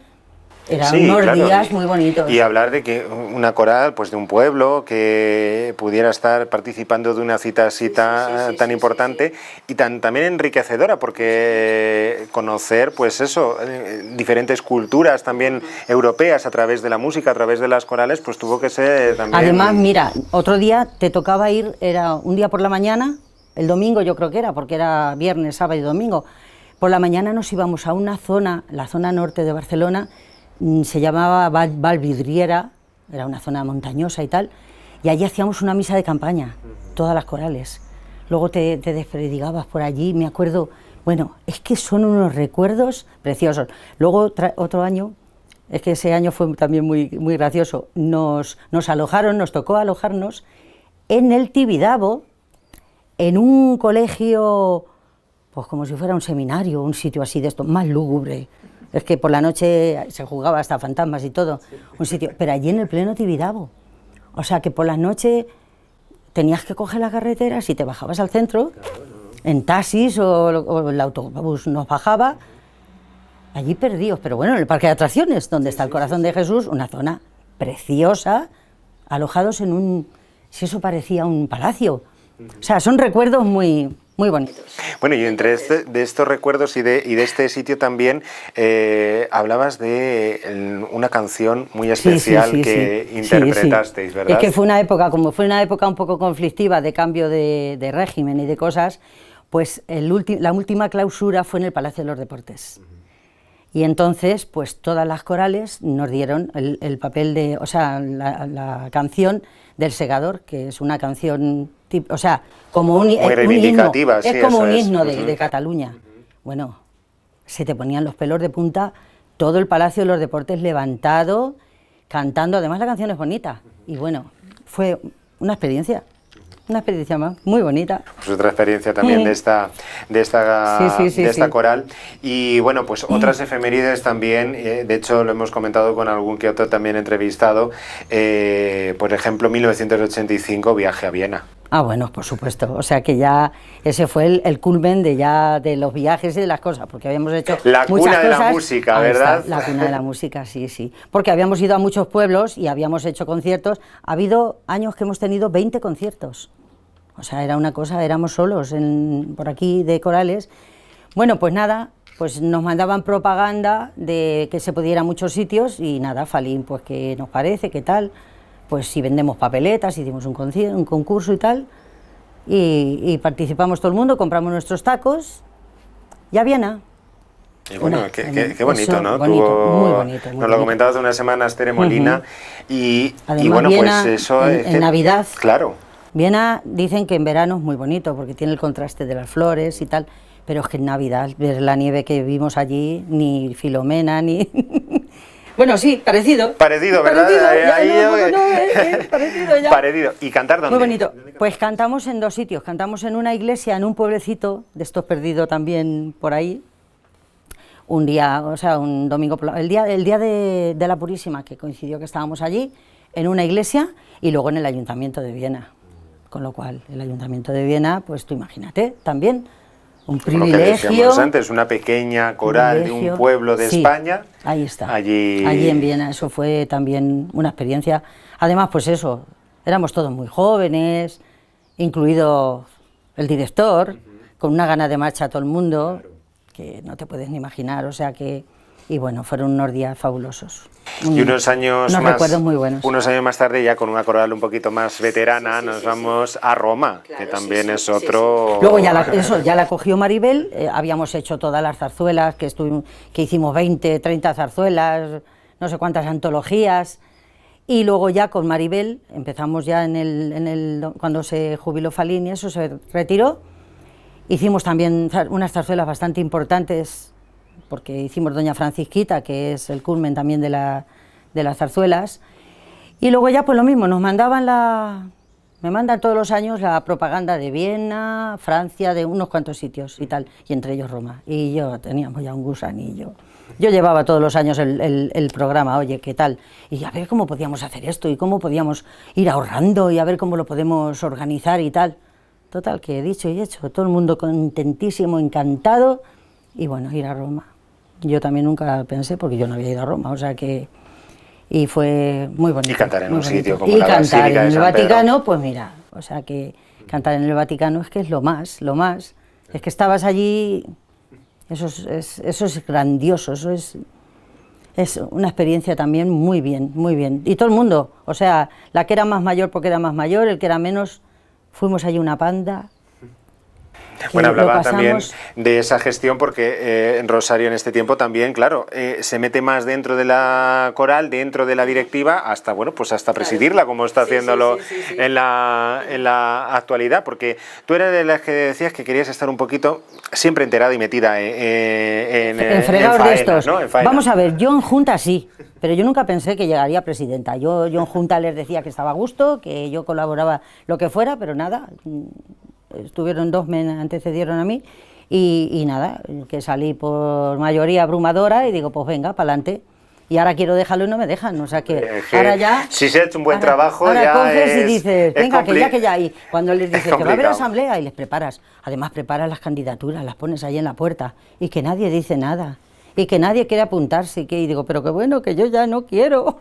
Eran unos días muy bonitos. Y hablar de que una coral, pues de un pueblo, que pudiera estar participando de una cita así tan importante y también enriquecedora, porque conocer, pues eso, diferentes culturas también europeas a través de la música, a través de las corales, pues tuvo que ser también... Además, mira, otro día te tocaba ir, era un día por la mañana, el domingo yo creo que era, porque era viernes, sábado y domingo, por la mañana nos íbamos a una zona, la zona norte de Barcelona, se llamaba Valvidriera, era una zona montañosa y tal, y allí hacíamos una misa de campaña, todas las corales. Luego te desperdigabas por allí, me acuerdo, bueno, es que son unos recuerdos preciosos. Luego otro año, es que ese año fue también muy gracioso, nos alojaron, nos tocó alojarnos en el Tibidabo, en un colegio, pues como si fuera un seminario, un sitio así de esto, más lúgubre. Es que por la noche se jugaba hasta fantasmas y todo, un sitio, pero allí en el pleno Tibidabo. O sea que por la noche tenías que coger las carreteras y te bajabas al centro, en taxis o el autobús nos bajaba, allí perdidos, pero bueno, en el parque de atracciones, donde está el corazón de Jesús, una zona preciosa, alojados en un, si eso parecía un palacio. O sea, son recuerdos muy bonitos. Bueno, y entre de estos recuerdos y de este sitio también hablabas de una canción muy especial que interpretasteis, ¿verdad? Es que fue una época, como fue una época un poco conflictiva de cambio de régimen y de cosas, pues la última clausura fue en el Palacio de los Deportes. Y entonces, pues todas las corales nos dieron el papel de, o sea, la canción del Segador, que es una canción, o sea, como un himno, es como un himno de Cataluña. Bueno, se te ponían los pelos de punta, todo el Palacio de los Deportes levantado, cantando, además la canción es bonita, y bueno, fue una experiencia más, muy bonita. Pues otra experiencia también de esta coral. Y bueno, pues otras efemérides también, de hecho lo hemos comentado con algún que otro también entrevistado, por ejemplo 1985, viaje a Viena. Ah, bueno, por supuesto, o sea que ya ese fue el culmen de los viajes y de las cosas, porque habíamos hecho la muchas cuna de cosas. La música, ¿verdad? La cuna de la música, sí, porque habíamos ido a muchos pueblos y habíamos hecho conciertos, ha habido años que hemos tenido 20 conciertos, o sea, era una cosa, éramos solos por aquí de corales. Bueno, pues nada, pues nos mandaban propaganda de que se podía ir a muchos sitios y nada, Falín, pues qué nos parece, qué tal. Pues si vendemos papeletas, hicimos un concurso y tal, y participamos todo el mundo, compramos nuestros tacos, y a Viena. Y bueno, qué bonito, eso, ¿no? Muy bonito. Nos lo comentabas hace unas semanas, Tere Molina, y bueno, Viena, pues eso... en Navidad, claro. Viena dicen que en verano es muy bonito, porque tiene el contraste de las flores y tal, pero es que en Navidad, ver la nieve que vimos allí, ni Filomena, ni... Bueno, sí, parecido. Parecido, ¿verdad? Parecido ya. Parecido. ¿Y cantar dónde? Muy bonito. Pues cantamos en dos sitios. Cantamos en una iglesia, en un pueblecito, de estos perdidos también por ahí. Un día, o sea, un domingo, el día de la Purísima, que coincidió que estábamos allí, en una iglesia, y luego en el Ayuntamiento de Viena. Con lo cual, el Ayuntamiento de Viena, pues tú imagínate, también... Un privilegio. Lo que decíamos antes, una pequeña coral de un pueblo de España. Ahí está. Allí en Viena, eso fue también una experiencia. Además, pues eso, éramos todos muy jóvenes, incluido el director, con una gana de marcha a todo el mundo, que no te puedes ni imaginar, o sea que... Y bueno, fueron unos días fabulosos. Y unos recuerdos muy buenos. Unos años más tarde, ya con una coral un poquito más veterana, nos vamos a Roma, claro, que también es otro... Luego ya la cogió Maribel, habíamos hecho todas las zarzuelas, que hicimos 20, 30 zarzuelas, no sé cuántas antologías. Y luego ya con Maribel empezamos ya cuando se jubiló Falín y eso se retiró. Hicimos también unas zarzuelas bastante importantes, porque hicimos Doña Francisquita, que es el culmen también de las zarzuelas. Y luego ya pues lo mismo, me mandan todos los años la propaganda de Viena, Francia, de unos cuantos sitios y tal, y entre ellos Roma. Y yo teníamos ya un gusanillo. Yo llevaba todos los años el programa, oye, ¿qué tal? Y a ver cómo podíamos hacer esto y cómo podíamos ir ahorrando y a ver cómo lo podemos organizar y tal. Total, que he dicho y hecho, todo el mundo contentísimo, encantado, y bueno, ir a Roma. Yo también nunca pensé, porque yo no había ido a Roma, o sea que... Y fue muy bonito. Y cantar en un sitio como y la cantar Basílica en de el San Vaticano, Pedro. pues mira, o sea que cantar en el Vaticano es que es lo más. Es que estabas allí, eso es grandioso, es una experiencia también muy bien, muy bien. Y todo el mundo, o sea, la que era más mayor porque era más mayor, el que era menos, fuimos allí una panda. Bueno, hablaba también de esa gestión porque Rosario en este tiempo también, claro, se mete más dentro de la coral, dentro de la directiva, hasta bueno, pues hasta presidirla, como está haciéndolo en la actualidad, porque tú eras de las que decías que querías estar un poquito siempre enterada y metida en fregados de estos. ¿no? En faena. Vamos a ver, yo en Junta sí, pero yo nunca pensé que llegaría a presidenta. Yo en Junta les decía que estaba a gusto, que yo colaboraba lo que fuera, pero nada. Estuvieron dos, me antecedieron a mí y nada, que salí por mayoría abrumadora y digo, pues venga, para adelante. Y ahora quiero dejarlo y no me dejan, o sea que ahora ya... Si se ha hecho un buen trabajo ahora ya coges y dices, venga, que ya, y cuando les dices que va a haber asamblea y les preparas, además preparas las candidaturas, las pones ahí en la puerta y que nadie dice nada y que nadie quiere apuntarse y digo, pero qué bueno, que yo ya no quiero.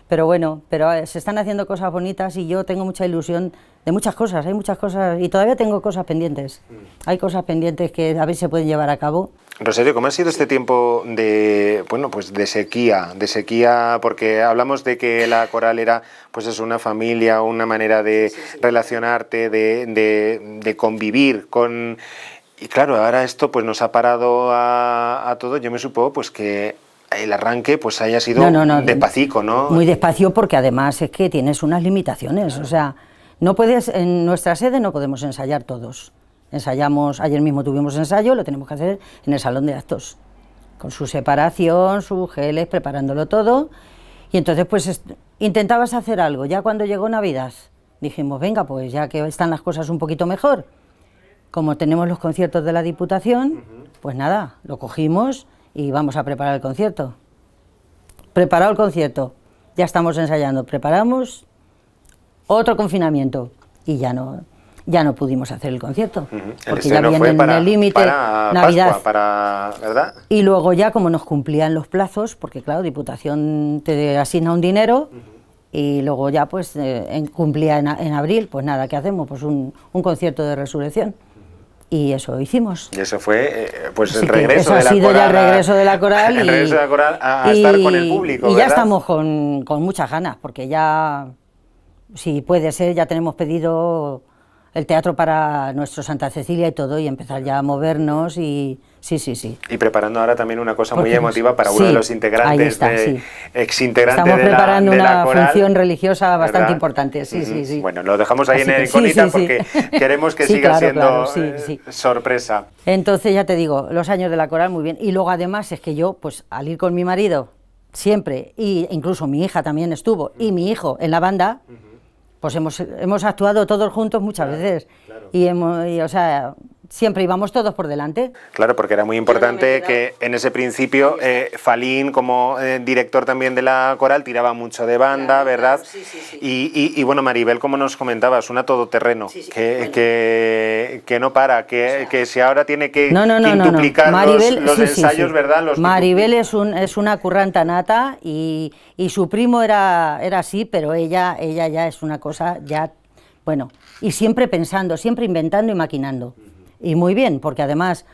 Pero bueno, se están haciendo cosas bonitas y yo tengo mucha ilusión de muchas cosas, hay muchas cosas y todavía tengo cosas pendientes. Hay cosas pendientes que a ver si se pueden llevar a cabo. Rosario, ¿cómo ha sido este tiempo de, bueno, pues de sequía, porque hablamos de que la coral era, pues es una familia, una manera de relacionarte, de convivir con... Y claro, ahora esto pues nos ha parado a todos. Yo me supongo pues que el arranque pues haya sido despacito, ¿no? Muy despacio, porque además es que tienes unas limitaciones, o sea, no puedes, en nuestra sede no podemos ensayar todos. Ensayamos, ayer mismo tuvimos ensayo, lo tenemos que hacer en el salón de actos, con su separación, sus geles, preparándolo todo, y entonces pues intentabas hacer algo. Ya cuando llegó Navidad dijimos, venga, pues ya que están las cosas un poquito mejor, como tenemos los conciertos de la Diputación, pues nada, lo cogimos y vamos a preparar el concierto. Preparado el concierto, ya estamos ensayando, preparamos otro confinamiento y ya no pudimos hacer el concierto, porque ya viene en el límite Navidad, ¿verdad? Y luego ya como nos cumplían los plazos, porque claro, Diputación te asigna un dinero y luego ya pues cumplía en abril, pues nada, ¿qué hacemos? Pues un concierto de resurrección. Y eso hicimos. Y eso fue pues el Así regreso de la coral. Eso ha sido ya el regreso de la coral. El regreso de la coral a estar con el público, y ¿verdad? ya estamos con muchas ganas, porque ya, si puede ser, ya tenemos pedido el teatro para nuestro Santa Cecilia y todo, y empezar ya a movernos y sí. Y preparando ahora también una cosa muy emotiva para uno sí, de los integrantes, exintegrantes Estamos preparando de la una coral, función religiosa bastante ¿verdad? importante, sí. Bueno, lo dejamos ahí Así en incógnita porque queremos que siga siendo sorpresa. Entonces ya te digo, los años de la coral muy bien. Y luego además es que yo, pues al ir con mi marido siempre, e incluso mi hija también estuvo, y mi hijo en la banda, pues hemos actuado todos juntos muchas veces. Y o sea, siempre íbamos todos por delante. Claro, porque era muy importante que en ese principio Falín, como director también de la coral, tiraba mucho de banda, ¿verdad? Sí. Y bueno, Maribel, como nos comentabas, una todoterreno, que no para, que si ahora tiene que quintuplicar los ensayos, ¿verdad? Maribel es una curranta nata y su primo era así, pero ella ya es una cosa, ya, bueno, y siempre pensando, siempre inventando y maquinando. Y muy bien, porque además,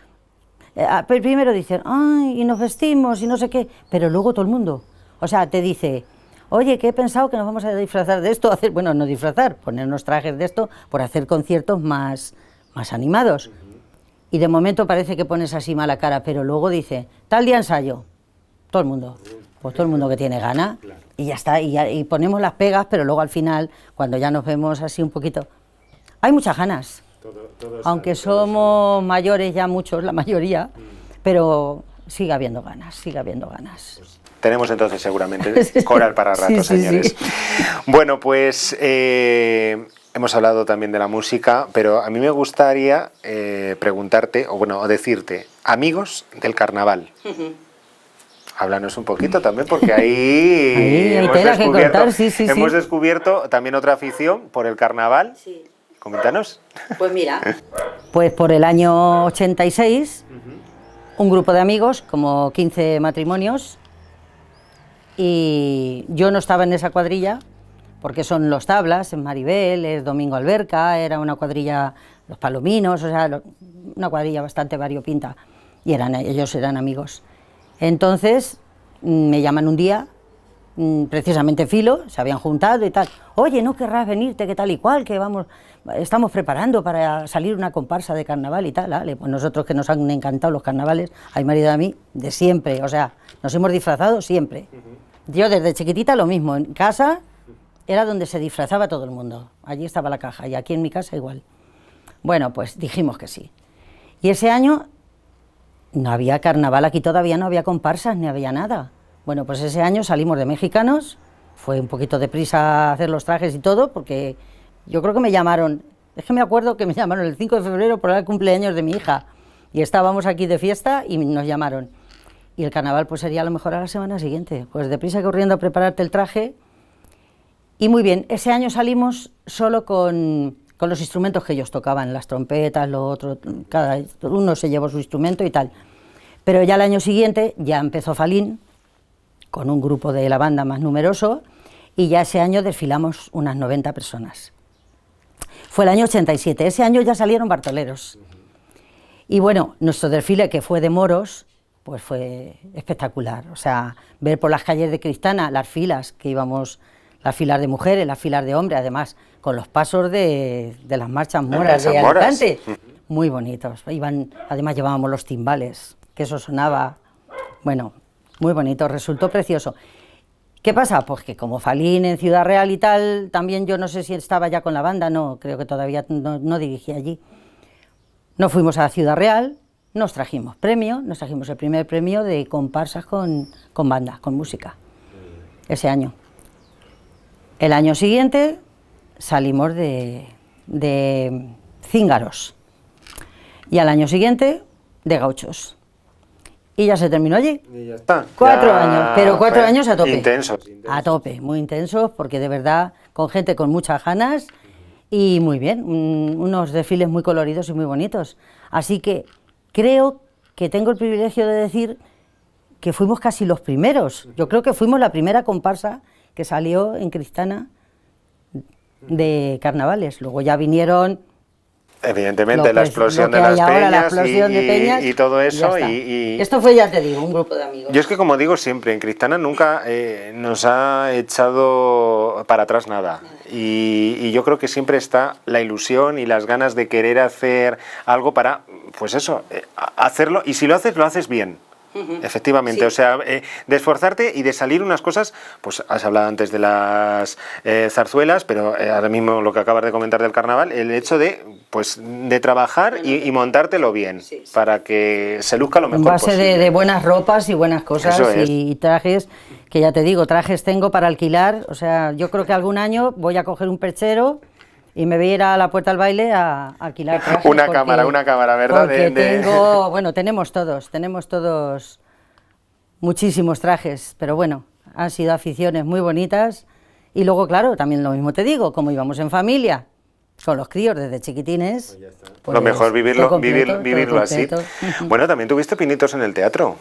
primero dicen, ay, y nos vestimos y no sé qué, pero luego todo el mundo, o sea, te dice, oye, que he pensado que nos vamos a disfrazar de esto, no disfrazar, ponernos trajes de esto, por hacer conciertos más animados. Y de momento parece que pones así mala cara, pero luego dice, tal día ensayo, todo el mundo. pues todo el mundo que tiene ganas, y ya está, y ponemos las pegas, pero luego al final, cuando ya nos vemos así un poquito, hay muchas ganas, aunque somos mayores ya muchos, la mayoría, pero sigue habiendo ganas, sigue habiendo ganas. Tenemos entonces seguramente coral para rato, señores. Sí. Bueno, pues hemos hablado también de la música, pero a mí me gustaría preguntarte, o decirte, amigos del carnaval. Háblanos un poquito también, porque ahí hemos descubierto también otra afición por el carnaval. Sí. Coméntanos. Pues mira, pues por el año 86, un grupo de amigos, como 15 matrimonios, y yo no estaba en esa cuadrilla, porque son Los Tablas, en Maribel, es Domingo Alberca, era una cuadrilla, Los Palominos, o sea, una cuadrilla bastante variopinta, y ellos eran amigos. Entonces, me llaman un día, precisamente Filo, se habían juntado y tal, oye, ¿no querrás venirte, qué tal y cual, que estamos preparando para salir una comparsa de carnaval y tal? ¿Vale? Pues nosotros, que nos han encantado los carnavales, a mi marido y a mí, de siempre, o sea, nos hemos disfrazado siempre. Yo desde chiquitita lo mismo, en casa era donde se disfrazaba todo el mundo, allí estaba la caja, y aquí en mi casa igual. Bueno, pues dijimos que sí. Y ese año no había carnaval, aquí todavía no había comparsas, ni había nada. Bueno, pues ese año salimos de mexicanos, fue un poquito de prisa hacer los trajes y todo, porque yo creo que me llamaron, es que me acuerdo que me llamaron el 5 de febrero por el cumpleaños de mi hija, y estábamos aquí de fiesta y nos llamaron. Y el carnaval pues sería a lo mejor a la semana siguiente, pues deprisa corriendo a prepararte el traje. Y muy bien, ese año salimos solo con los instrumentos que ellos tocaban, las trompetas, lo otro, cada uno se llevó su instrumento y tal. Pero ya el año siguiente ya empezó Falín, con un grupo de la banda más numeroso, y ya ese año desfilamos unas 90 personas. Fue el año 87, ese año ya salieron Bartoleros. Y bueno, nuestro desfile, que fue de moros, pues fue espectacular. O sea, ver por las calles de Cristana las filas que íbamos, las filas de mujeres, las filas de hombres, además con los pasos de las marchas moras de Alicante, muy bonitos. Además llevábamos los timbales, que eso sonaba, bueno, muy bonito, resultó precioso. ¿Qué pasa? Pues que como Falín en Ciudad Real y tal, también yo no sé si estaba ya con la banda, no, creo que todavía no dirigía allí. Nos fuimos a Ciudad Real, nos trajimos el primer premio de comparsas con banda, con música, ese año. El año siguiente salimos de cíngaros y al año siguiente de gauchos. Y ya se terminó allí. Y ya está. 4 años, pero 4 años a tope. Intensos. A tope, muy intensos, porque de verdad, con gente con muchas ganas y muy bien, unos desfiles muy coloridos y muy bonitos. Así que creo que tengo el privilegio de decir que fuimos casi los primeros. Yo creo que fuimos la primera comparsa que salió en Cristana de carnavales. Luego ya vinieron... Evidentemente, la explosión de las peñas y todo eso. Y esto fue, ya te digo, un grupo de amigos. Yo es que, como digo siempre, en Cristana nunca nos ha echado para atrás nada. Y yo creo que siempre está la ilusión y las ganas de querer hacer algo para, pues eso, hacerlo. Y si lo haces bien. Efectivamente, sí. O sea, de esforzarte y de salir unas cosas, pues has hablado antes de las zarzuelas, pero ahora mismo lo que acabas de comentar del carnaval, el hecho de trabajar y montártelo bien, sí. Para que se luzca lo mejor posible. En base de buenas ropas y buenas cosas y trajes, que ya te digo, trajes tengo para alquilar, o sea, yo creo que algún año voy a coger un perchero y me voy a ir a la Puerta del Baile a alquilar trajes. Una cámara, ¿verdad? Tenemos todos muchísimos trajes, pero bueno, han sido aficiones muy bonitas. Y luego, claro, también lo mismo te digo, como íbamos en familia, con los críos desde chiquitines. Pues lo mejor vivirlo así. Bueno, también tuviste pinitos en el teatro.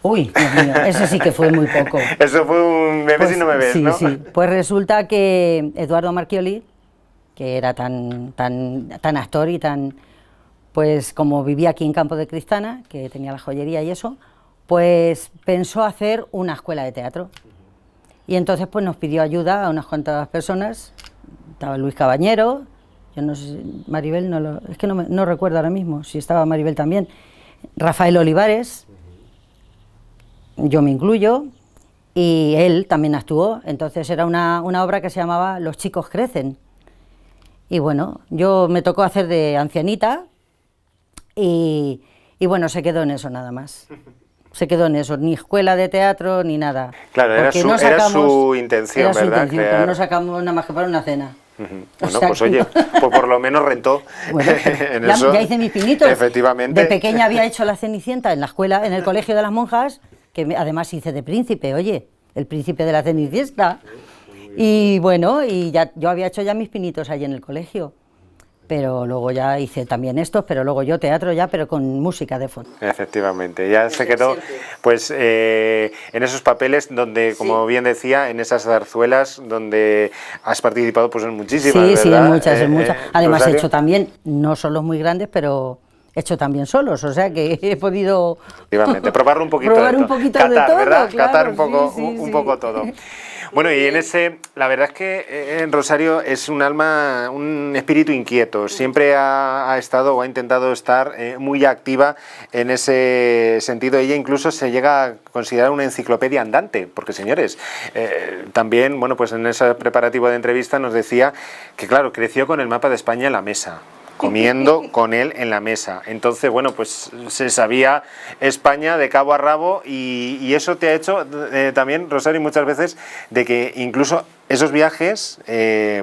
Uy, Dios mío, eso sí que fue muy poco. Eso fue un me ves y no me ves, sí, ¿no? Sí, pues resulta que Eduardo Marchioli, que era tan actor y tan, pues como vivía aquí en Campo de Cristana, que tenía la joyería y eso, pues pensó hacer una escuela de teatro. Y entonces pues nos pidió ayuda a unas cuantas personas, estaba Luis Cabañero, yo no sé, Maribel, es que no recuerdo ahora mismo si estaba Maribel también, Rafael Olivares, yo me incluyo, y él también actuó. Entonces era una obra que se llamaba Los chicos crecen. Y bueno, yo me tocó hacer de ancianita y bueno, se quedó en eso nada más. Se quedó en eso, ni escuela de teatro ni nada. Claro, era su intención, era su ¿verdad? Intención, pero no sacamos nada más que para una cena. Bueno, pues oye, pues por lo menos rentó. Bueno, en eso, ya hice mis pinitos. Efectivamente. De pequeña había hecho la Cenicienta en la escuela, en el colegio de las monjas, que además hice de príncipe, oye, el príncipe de la Cenicienta. Y bueno, y ya yo había hecho ya mis pinitos allí en el colegio. Pero luego ya hice también estos, pero luego yo teatro ya, pero con música de fondo. Efectivamente, ya se quedó pues en esos papeles donde, como bien decía, en esas zarzuelas donde has participado pues en muchísimas, sí, ¿verdad? Sí, en muchas. Además Rosario. he hecho también, no solos muy grandes, pero he hecho también solos, o sea que he podido... Efectivamente, probarlo un poquito probar de un todo. poquito Catar, de todo, ¿verdad? claro, Catar un poco, sí, un poco todo. Bueno, y en ese, la verdad es que en Rosario es un alma, un espíritu inquieto, siempre ha estado o ha intentado estar muy activa en ese sentido. Ella incluso se llega a considerar una enciclopedia andante, porque señores, también, bueno, pues en ese preparativo de entrevista nos decía que claro, creció con el mapa de España en la mesa, comiendo con él en la mesa. Entonces, bueno, pues se sabía España de cabo a rabo y eso te ha hecho también, Rosario, muchas veces de que incluso esos viajes,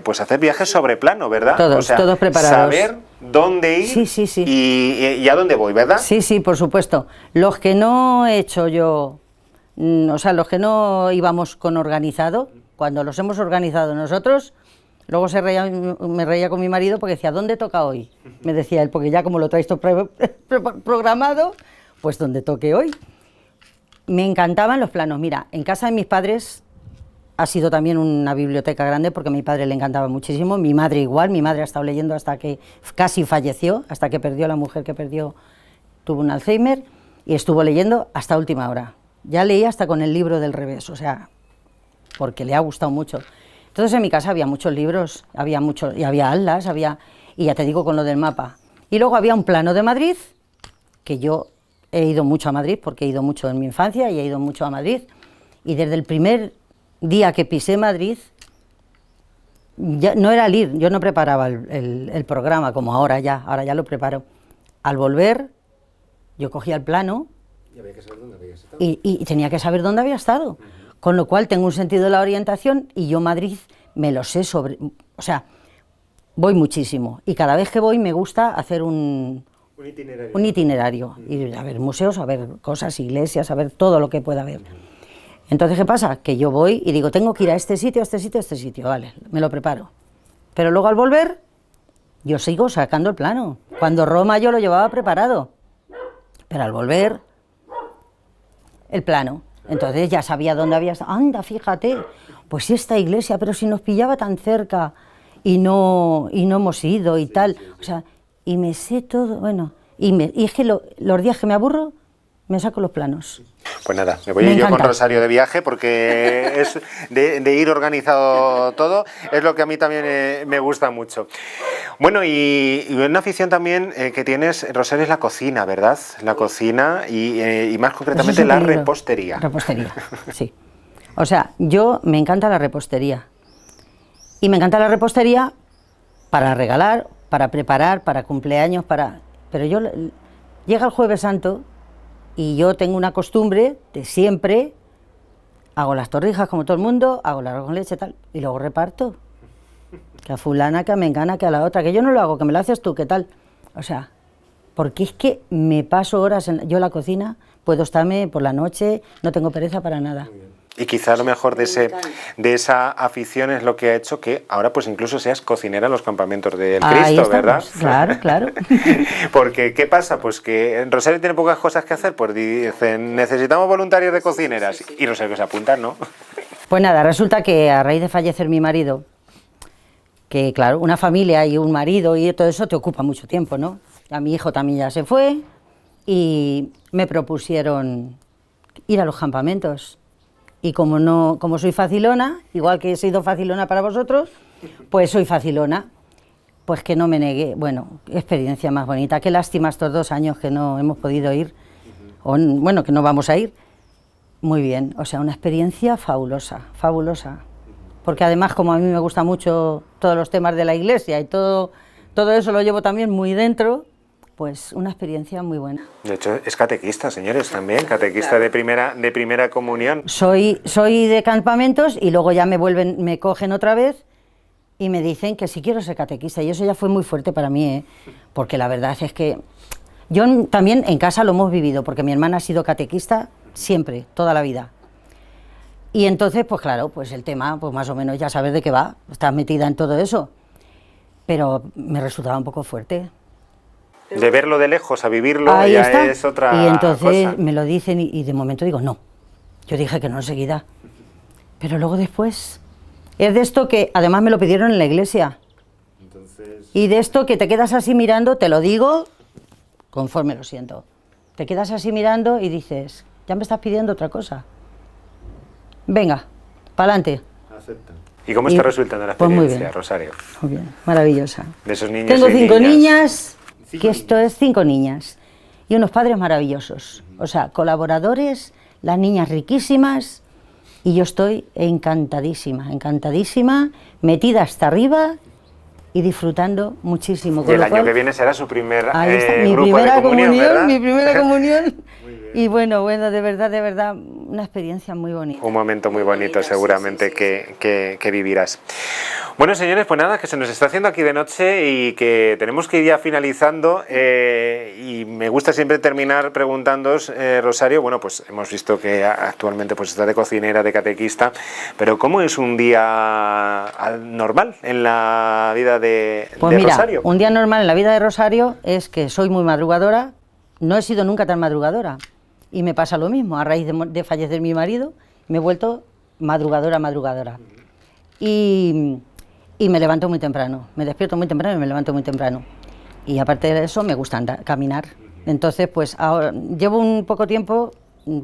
pues hacer viajes sobre plano, ¿verdad? Todos preparados. Saber dónde ir sí. Y a dónde voy, ¿verdad? Sí, por supuesto. Los que no he hecho yo, o sea, los que no íbamos con organizado, cuando los hemos organizado nosotros... Luego me reía con mi marido porque decía, ¿dónde toca hoy? Me decía él, porque ya como lo traes todo programado, pues donde toque hoy. Me encantaban los planos. Mira, en casa de mis padres ha sido también una biblioteca grande porque a mi padre le encantaba muchísimo, mi madre igual, mi madre ha estado leyendo hasta que casi falleció, hasta que perdió la mujer que perdió, tuvo un Alzheimer, y estuvo leyendo hasta última hora. Ya leía hasta con el libro del revés, o sea, porque le ha gustado mucho. Entonces en mi casa había muchos libros, y había atlas, y ya te digo con lo del mapa. Y luego había un plano de Madrid, que yo he ido mucho a Madrid, porque he ido mucho en mi infancia y he ido mucho a Madrid. Y desde el primer día que pisé Madrid, ya no era el ir, yo no preparaba el programa como ahora ya lo preparo. Al volver, yo cogía el plano y había que saber dónde había estado. Y tenía que saber dónde había estado. Con lo cual tengo un sentido de la orientación y yo Madrid me lo sé o sea, voy muchísimo y cada vez que voy me gusta hacer un itinerario, ir a ver museos, a ver cosas, iglesias, a ver todo lo que pueda haber. Entonces, ¿qué pasa? Que yo voy y digo, tengo que ir a este sitio, a este sitio, a este sitio, vale, me lo preparo. Pero luego al volver, yo sigo sacando el plano. Cuando Roma yo lo llevaba preparado, pero al volver, el plano. Entonces ya sabía dónde había estado. Anda, fíjate, pues esta iglesia, pero si nos pillaba tan cerca y no hemos ido y tal. O sea, y me sé todo, bueno, y es que los días que me aburro, me saco los planos. Pues nada, me voy yo con Rosario de viaje porque es de ir organizado todo, es lo que a mí también me gusta mucho. Bueno, y una afición también que tienes, Rosario, es la cocina, ¿verdad? La cocina y más concretamente la repostería. Repostería, sí. O sea, yo me encanta la repostería. Y me encanta la repostería para regalar, para preparar, para cumpleaños, pero yo llega el Jueves Santo y yo tengo una costumbre de siempre, hago las torrijas como todo el mundo, hago el arroz con leche y tal, y luego reparto. Que a fulana, que a mengana, que a la otra, que yo no lo hago, que me lo haces tú, ¿qué tal? O sea, porque es que me paso horas, yo en la cocina, puedo estarme por la noche, no tengo pereza para nada. Y quizá lo mejor de esa afición es lo que ha hecho que ahora pues incluso seas cocinera en los campamentos del Cristo, ¿verdad? Claro. Porque, ¿qué pasa? Pues que Rosario tiene pocas cosas que hacer, pues dicen, necesitamos voluntarios de cocineras, y Rosario se apunta, ¿no? Pues nada, resulta que a raíz de fallecer mi marido, que claro, una familia y un marido y todo eso te ocupa mucho tiempo, ¿no? A mi hijo también ya se fue y me propusieron ir a los campamentos. Y como soy facilona, igual que he sido facilona para vosotros, pues soy facilona. Pues que no me negué. Bueno, experiencia más bonita. Qué lástima estos 2 años que no hemos podido ir, o bueno, que no vamos a ir. Muy bien, o sea, una experiencia fabulosa, fabulosa. Porque además, como a mí me gusta mucho todos los temas de la iglesia y todo eso lo llevo también muy dentro, pues una experiencia muy buena. De hecho, es catequista, señores, también, catequista de primera comunión. Soy de campamentos y luego ya me cogen otra vez y me dicen que sí quiero ser catequista, y eso ya fue muy fuerte para mí, ¿eh? Porque la verdad es que yo también en casa lo hemos vivido, porque mi hermana ha sido catequista siempre, toda la vida. Y entonces, pues claro, pues el tema, pues más o menos ya sabes de qué va, estás metida en todo eso, pero me resultaba un poco fuerte. De verlo de lejos a vivirlo Ahí ya está. es otra Y entonces cosa. me lo dicen y de momento digo no. Yo dije que no enseguida. Pero luego después es de esto que además me lo pidieron en la iglesia. Y de esto que te quedas así mirando, te lo digo conforme lo siento. Te quedas así mirando y dices, ya me estás pidiendo otra cosa. Venga, pa'lante. Acepta. ¿Y cómo está resultando la Pues experiencia, muy bien. Rosario? Muy bien, maravillosa. De esos niños Tengo y 5 niñas. niñas, que esto es 5 niñas. Y unos padres maravillosos. O sea, colaboradores, las niñas riquísimas. Y yo estoy encantadísima, encantadísima, metida hasta arriba y disfrutando muchísimo. Y el lo año cual, que viene será su primer ahí está, mi grupo de primera comunión, ¿verdad? mi primera comunión. Y bueno, de verdad, una experiencia muy bonita. Un momento muy bonito seguramente que vivirás. Bueno, señores, pues nada, que se nos está haciendo aquí de noche y que tenemos que ir ya finalizando, y me gusta siempre terminar preguntándoos, Rosario, bueno, pues hemos visto que actualmente pues está de cocinera, de catequista, pero ¿cómo es un día normal en la vida de Mira, Rosario? Un día normal en la vida de Rosario es que soy muy madrugadora, no he sido nunca tan madrugadora, y me pasa lo mismo, a raíz de fallecer mi marido, me he vuelto madrugadora. Y me levanto muy temprano, me despierto muy temprano y me levanto muy temprano. Y aparte de eso, me gusta caminar. Entonces, pues ahora llevo un poco tiempo,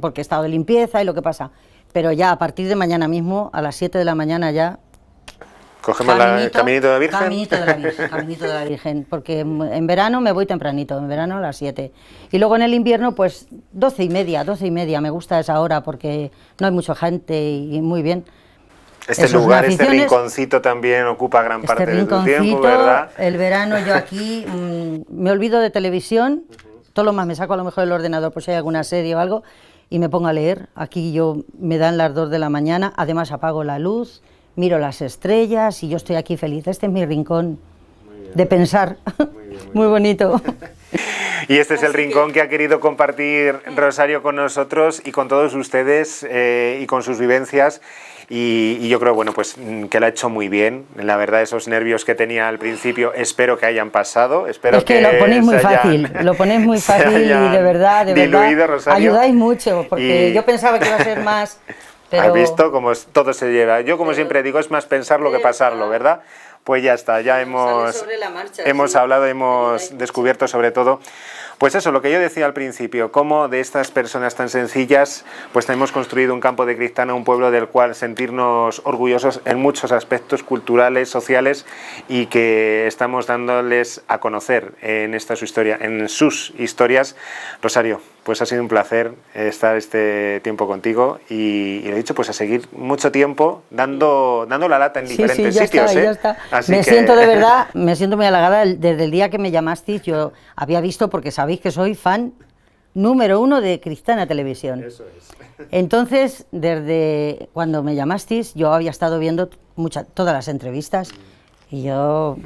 porque he estado de limpieza y lo que pasa, pero ya a partir de mañana mismo, a las 7 de la mañana ya... ¿Cogemos el caminito de la Virgen? Caminito de la Virgen, porque en verano me voy tempranito, en verano a las 7. Y luego en el invierno, pues 12:30, me gusta esa hora porque no hay mucha gente y muy bien. Este lugar, este rinconcito también ocupa gran parte de tu tiempo, ¿verdad? El verano yo aquí me olvido de televisión, todo lo más me saco a lo mejor el ordenador por si hay alguna serie o algo y me pongo a leer. Aquí me dan las 2 de la mañana, además apago la luz, miro las estrellas y yo estoy aquí feliz. Este es mi rincón de pensar, muy bonito. Y este es el rincón que ha querido compartir Rosario con nosotros y con todos ustedes, y con sus vivencias. Y yo creo, bueno, pues que lo ha hecho muy bien. La verdad, esos nervios que tenía al principio, espero que hayan pasado. Espero es que lo ponéis muy fácil, y de verdad, Rosario, ayudáis mucho, porque yo pensaba que iba a ser más... Pero... ¿Has visto cómo todo se lleva? Yo, como siempre digo, es más pensarlo que pasarlo, ¿verdad? Pues ya está, ya hemos hablado, hemos descubierto sobre todo, pues eso, lo que yo decía al principio, cómo de estas personas tan sencillas, pues hemos construido un campo de Cristana, un pueblo del cual sentirnos orgullosos en muchos aspectos culturales, sociales, y que estamos dándoles a conocer en sus historias. Rosario, pues ha sido un placer estar este tiempo contigo y lo he dicho, pues a seguir mucho tiempo dando la lata en diferentes sitios. Ya está. Siento de verdad, me siento muy halagada. Desde el día que me llamasteis, yo había visto, porque sabéis que soy fan número 1 de Cristana Televisión. Eso es. Entonces, desde cuando me llamasteis, yo había estado viendo todas las entrevistas y yo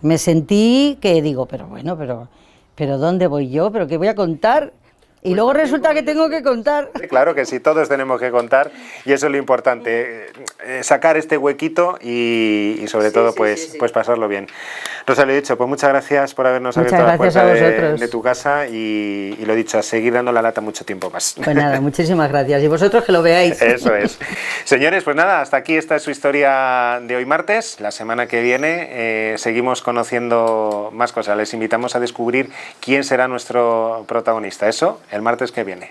me sentí que digo, pero bueno, pero ¿dónde voy yo? ¿Pero qué voy a contar? Y luego resulta que tengo que contar. Claro que sí, todos tenemos que contar y eso es lo importante, sacar este huequito y sobre todo pues pasarlo bien. Rosario, dicho, pues muchas gracias por habernos abierto la puerta de tu casa y lo dicho, a seguir dando la lata mucho tiempo más. Pues nada, muchísimas gracias y vosotros que lo veáis. Eso es. Señores, pues nada, hasta aquí está su historia de hoy martes. La semana que viene seguimos conociendo más cosas. Les invitamos a descubrir quién será nuestro protagonista. Eso el martes que viene.